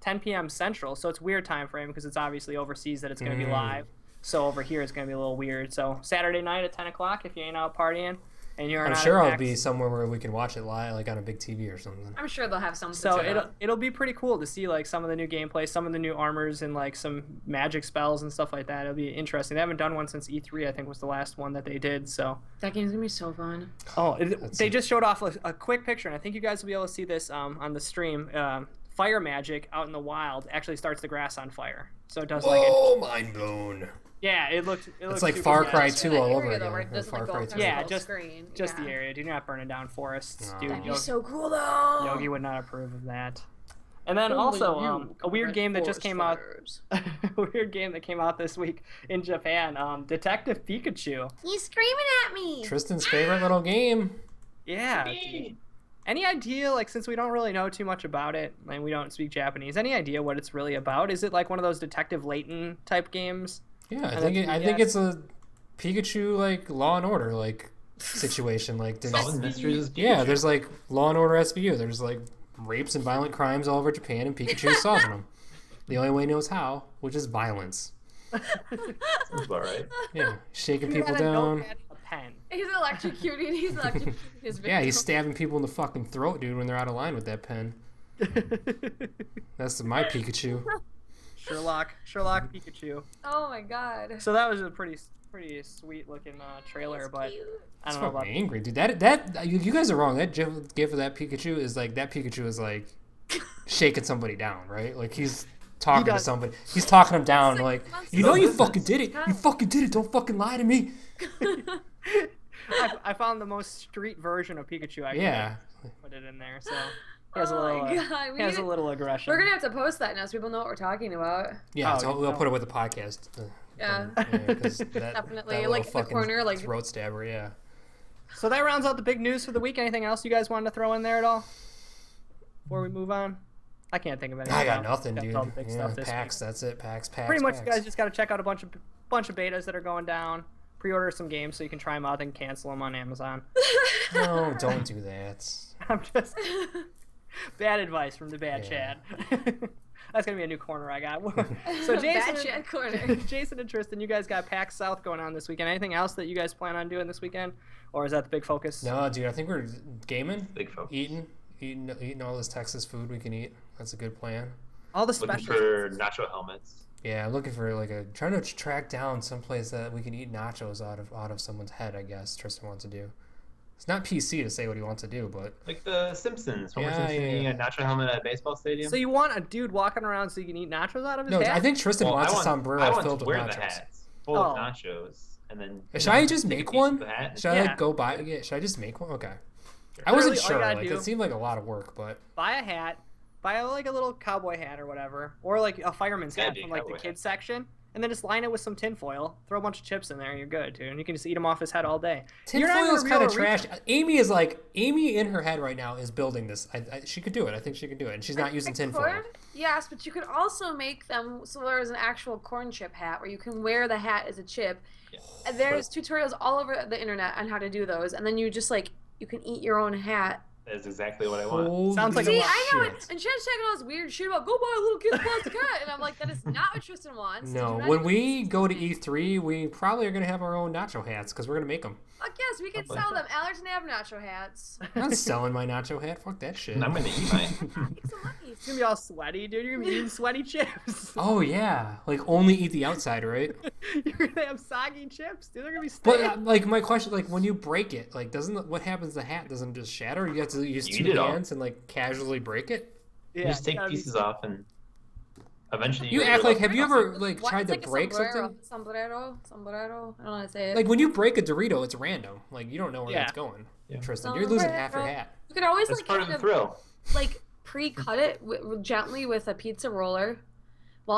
10 p.m. Central, so it's weird time frame because it's obviously overseas that it's going to be live. So over here it's going to be a little weird. So Saturday night at 10 o'clock if you ain't out partying and you're I'm sure I'll be somewhere where we can watch it live, like on a big TV or something. I'm sure they'll have something. So it'll be pretty cool to see like some of the new gameplay, some of the new armors, and like some magic spells and stuff like that. It'll be interesting. They haven't done one since E3, I think was the last one that they did. So that game's gonna be so fun. Oh, they just showed off a quick picture, and I think you guys will be able to see this on the stream. Fire magic out in the wild actually starts the grass on fire. So it does mind blown. Yeah, it looked. It's like super Far nice. Cry Just 2 for that all over area, again. though, where it or doesn't, Far like, go Cry across 2. the Yeah, whole just- screen. Just Yeah. the area. Do not burn it down forests, No. dude. That'd be Yogi, so cool, though. Yogi would not approve of that. And then Only also, you a weird prevent game that just forest came out. fires. A weird game that came out this week in Japan. Detective Pikachu. He's screaming at me. Tristan's favorite little game. Yeah. Dude. Any idea, like, since we don't really know too much about it, and we don't speak Japanese, any idea what it's really about? Is it like one of those Detective Layton type games? Yeah, I And think that's- I think it's a Pikachu like Law and Order like situation. Like there's Solving mysteries is yeah, Pikachu. there's like Law and Order SVU. There's like rapes and violent crimes all over Japan, and Pikachu's solving them. The only way he knows how, which is violence. Sounds about right. Yeah, shaking You people had a down. notepad and a pen. He's electrocuting. He's electrocuting his victim. Yeah, he's stabbing people in the fucking throat, dude, when they're out of line with that pen. That's my Pikachu. Sherlock Pikachu. Oh my god. So that was a pretty sweet looking trailer, but Cute. I It's don't know about. fucking angry, dude. That you guys are wrong. That gif of that Pikachu is like shaking somebody down, right? Like he's talking to does. somebody. He's talking them down, It's like, like- you know, you business. fucking did it. You fucking did it. Don't fucking lie to me. I found the most street version of Pikachu. I Yeah. could put it in there, so he has a Oh little. my god. He has a little aggression. We're gonna have to post that now so people know what we're talking about. Yeah, Oh, so you we'll know. put it with the podcast. Yeah. 'Cause that, Definitely, that like, little in the fucking corner, like- throat stabber. Yeah. So that rounds out the big news for the week. Anything else you guys wanted to throw in there at all before we move on? I can't think of anything. I got else. nothing, That's dude. all the big Yeah, stuff this PAX. week. That's it. PAX. Pretty much, you PAX. guys just got to check out a bunch of betas that are going down. Pre-order some games so you can try them out and cancel them on Amazon. No, don't do that. I'm just bad advice from the bad Yeah. Chad. That's gonna be a new corner I got. So Jason, Bad chat corner. Jason and Tristan, you guys got PAX South going on this weekend. Anything else that you guys plan on doing this weekend, or is that the big focus? No, dude. I think we're gaming, Big focus. eating all this Texas food we can eat. That's a good plan. All the Looking specials. for nacho helmets. Yeah, I'm looking for trying to track down someplace that we can eat nachos out of someone's head. I guess Tristan wants to do. It's not PC to say what he wants to do, but Like the Simpsons. Homer Yeah, Simpson yeah, eating yeah. a nacho helmet at a baseball stadium. So you want a dude walking around so you can eat nachos out of his no, hat? I think Tristan Well, wants I a want, sombrero I want filled to with wear the nachos. hats full Oh. of nachos, and then. Should I just take a make piece one? of the hat. Should I Yeah. go buy? Yeah, should I just make one? Okay. I Literally, wasn't all you sure. gotta Like do- it seemed like a lot of work, but Buy a hat, buy like a little cowboy hat or whatever, or like a fireman's Gotta hat be a from like the cowboy kids hat. section, and then just line it with some tinfoil, throw a bunch of chips in there, and you're good, dude. And you can just eat them off his head all day. You're not tinfoil is gonna be kind able of to reach trash. Amy is like Amy in her head right now is building this. She could do it. I think she could do it, and she's not using I tinfoil. could, yes, but you could also make them so there is an actual corn chip hat where you can wear the hat as a chip. Yeah. And there's tutorials all over the internet on how to do those, and then you just you can eat your own hat. That is exactly what I want. Holy Sounds like a See, lot. I know it. shit. And Chad's checking all this weird shit about go buy a little kid's plastic hat, and I'm like, that is not what Tristan wants. No, Do not when even- we go to E3, we probably are gonna have our own nacho hats because we're gonna make them. Fuck yes, we can Probably. sell them. Allerton have nacho hats. I'm not selling my nacho hat. Fuck that shit. And I'm gonna eat mine. Make some money. It's gonna be all sweaty, dude. You're gonna be eating sweaty chips. Oh yeah, like only eat the outside, right? You're gonna have soggy chips, dude. They're gonna be But stale. like my question, like when you break it, like what happens? The hat doesn't just shatter. You have to use You two eat it all. hands and like casually break it. You just take gotta be- pieces off and eventually. You eat act it like all. have you ever like What? tried It's to like a break sombrero. something? Sombrero. I don't know how to say it. Like when you break a Dorito, it's random. Like you don't know where Yeah. that's going. Yeah. Tristan, you're losing half your Sombrero. hat. You could always That's part of the thrill. pre-cut it gently with a pizza roller,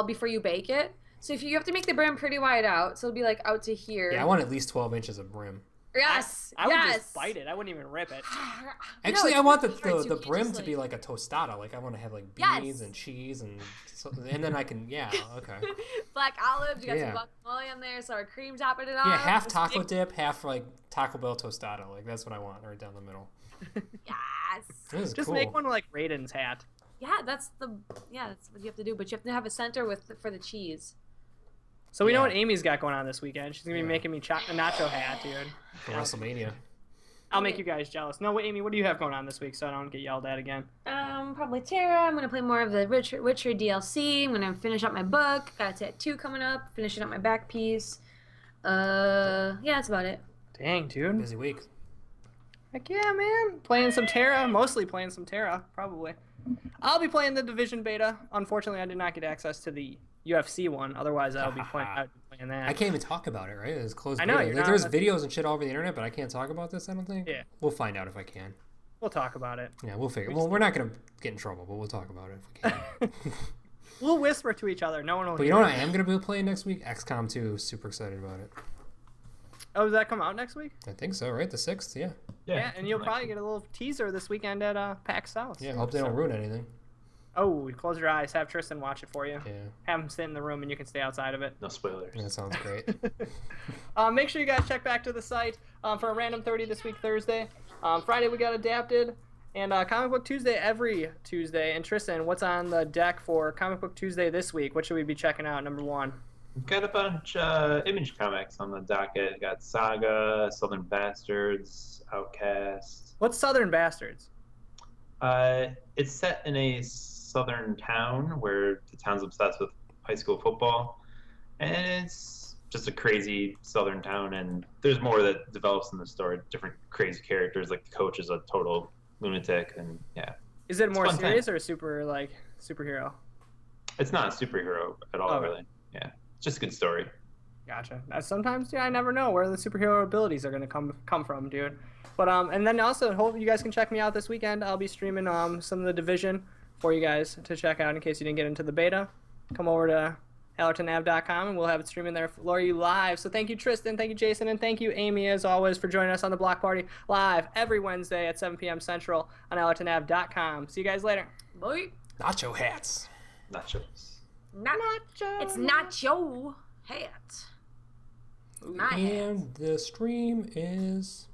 before you bake it. So if you have to make the brim pretty wide out, so it'll be like out to here. Yeah, I want at least 12 inches of brim. Yes. I would yes. just bite it. I wouldn't even rip it. Actually, No, I want it's hard, so the you can't brim just, to be like a tostada. Like I want to have like Yes. beans and cheese and then I can okay. Black olives. You got Yeah. some guacamole on there, sour cream topping it off. Yeah, half Just taco make- dip, half like Taco Bell tostada. Like that's what I want right down the middle. Yes. This is Just cool. make one like Raiden's hat. Yeah, that's what you have to do. But you have to have a center for the cheese. So we know Yeah. what Amy's got going on this weekend. She's gonna be Yeah. making me a nacho hat, dude. For WrestleMania. I'll make you guys jealous. No, wait, Amy, what do you have going on this week so I don't get yelled at again? Probably Terra. I'm gonna play more of the Witcher DLC. I'm gonna finish up my book. Got a tattoo coming up. Finishing up my back piece. Yeah, that's about it. Dang, dude. Busy week. Heck yeah, man. Playing some Terra. Mostly playing some Terra, probably. I'll be playing the Division beta. Unfortunately, I did not get access to the UFC one. Otherwise, I'd be playing playing that. I can't even talk about it, right? It's closed I know, beta. you're Like, not- there's videos and shit all over the internet, but I can't talk about this, I don't think. Yeah. We'll find out if I can. We'll talk about it. Yeah, we'll figure. We Well, just- we're not going to get in trouble, but we'll talk about it if we can. We'll whisper to each other. No one will But hear. you know what I am going to be playing next week? XCOM 2. Super excited about it. Oh, does that come out next week? I think so, right? The 6th, yeah. Yeah, and you'll probably get a little teaser this weekend at PAX South. Yeah, hope they don't ruin anything. Oh, close your eyes. Have Tristan watch it for you. Yeah, Have him sit in the room and you can stay outside of it. No spoilers. that sounds great. Make sure you guys check back to the site for a random 30 this week, Thursday. Friday we got Adapted, and Comic Book Tuesday every Tuesday. And Tristan, what's on the deck for Comic Book Tuesday this week? What should we be checking out, number one? We've got a bunch Image comics on the docket. We've got Saga, Southern Bastards, Outcast. What's Southern Bastards? It's set in a southern town where the town's obsessed with high school football, and it's just a crazy southern town. And there's more that develops in the story. Different crazy characters, like the coach is a total lunatic, and yeah, Is it more fun serious or superhero? it's not a superhero at all, Oh. really. Yeah, it's just a good story. Gotcha. Sometimes, I never know where the superhero abilities are gonna come from, dude. But and then also hope you guys can check me out this weekend. I'll be streaming some of the Division for you guys to check out in case you didn't get into the beta. Come over to allertonnav.com and we'll have it streaming there for you live. So thank you, Tristan, thank you, Jason, and thank you, Amy, as always, for joining us on the Block Party live every Wednesday at 7 p.m. Central on allertonnav.com. See you guys later. Boy. Nacho hats. Nachos. Nacho. It's nacho hat. My hat. And the stream is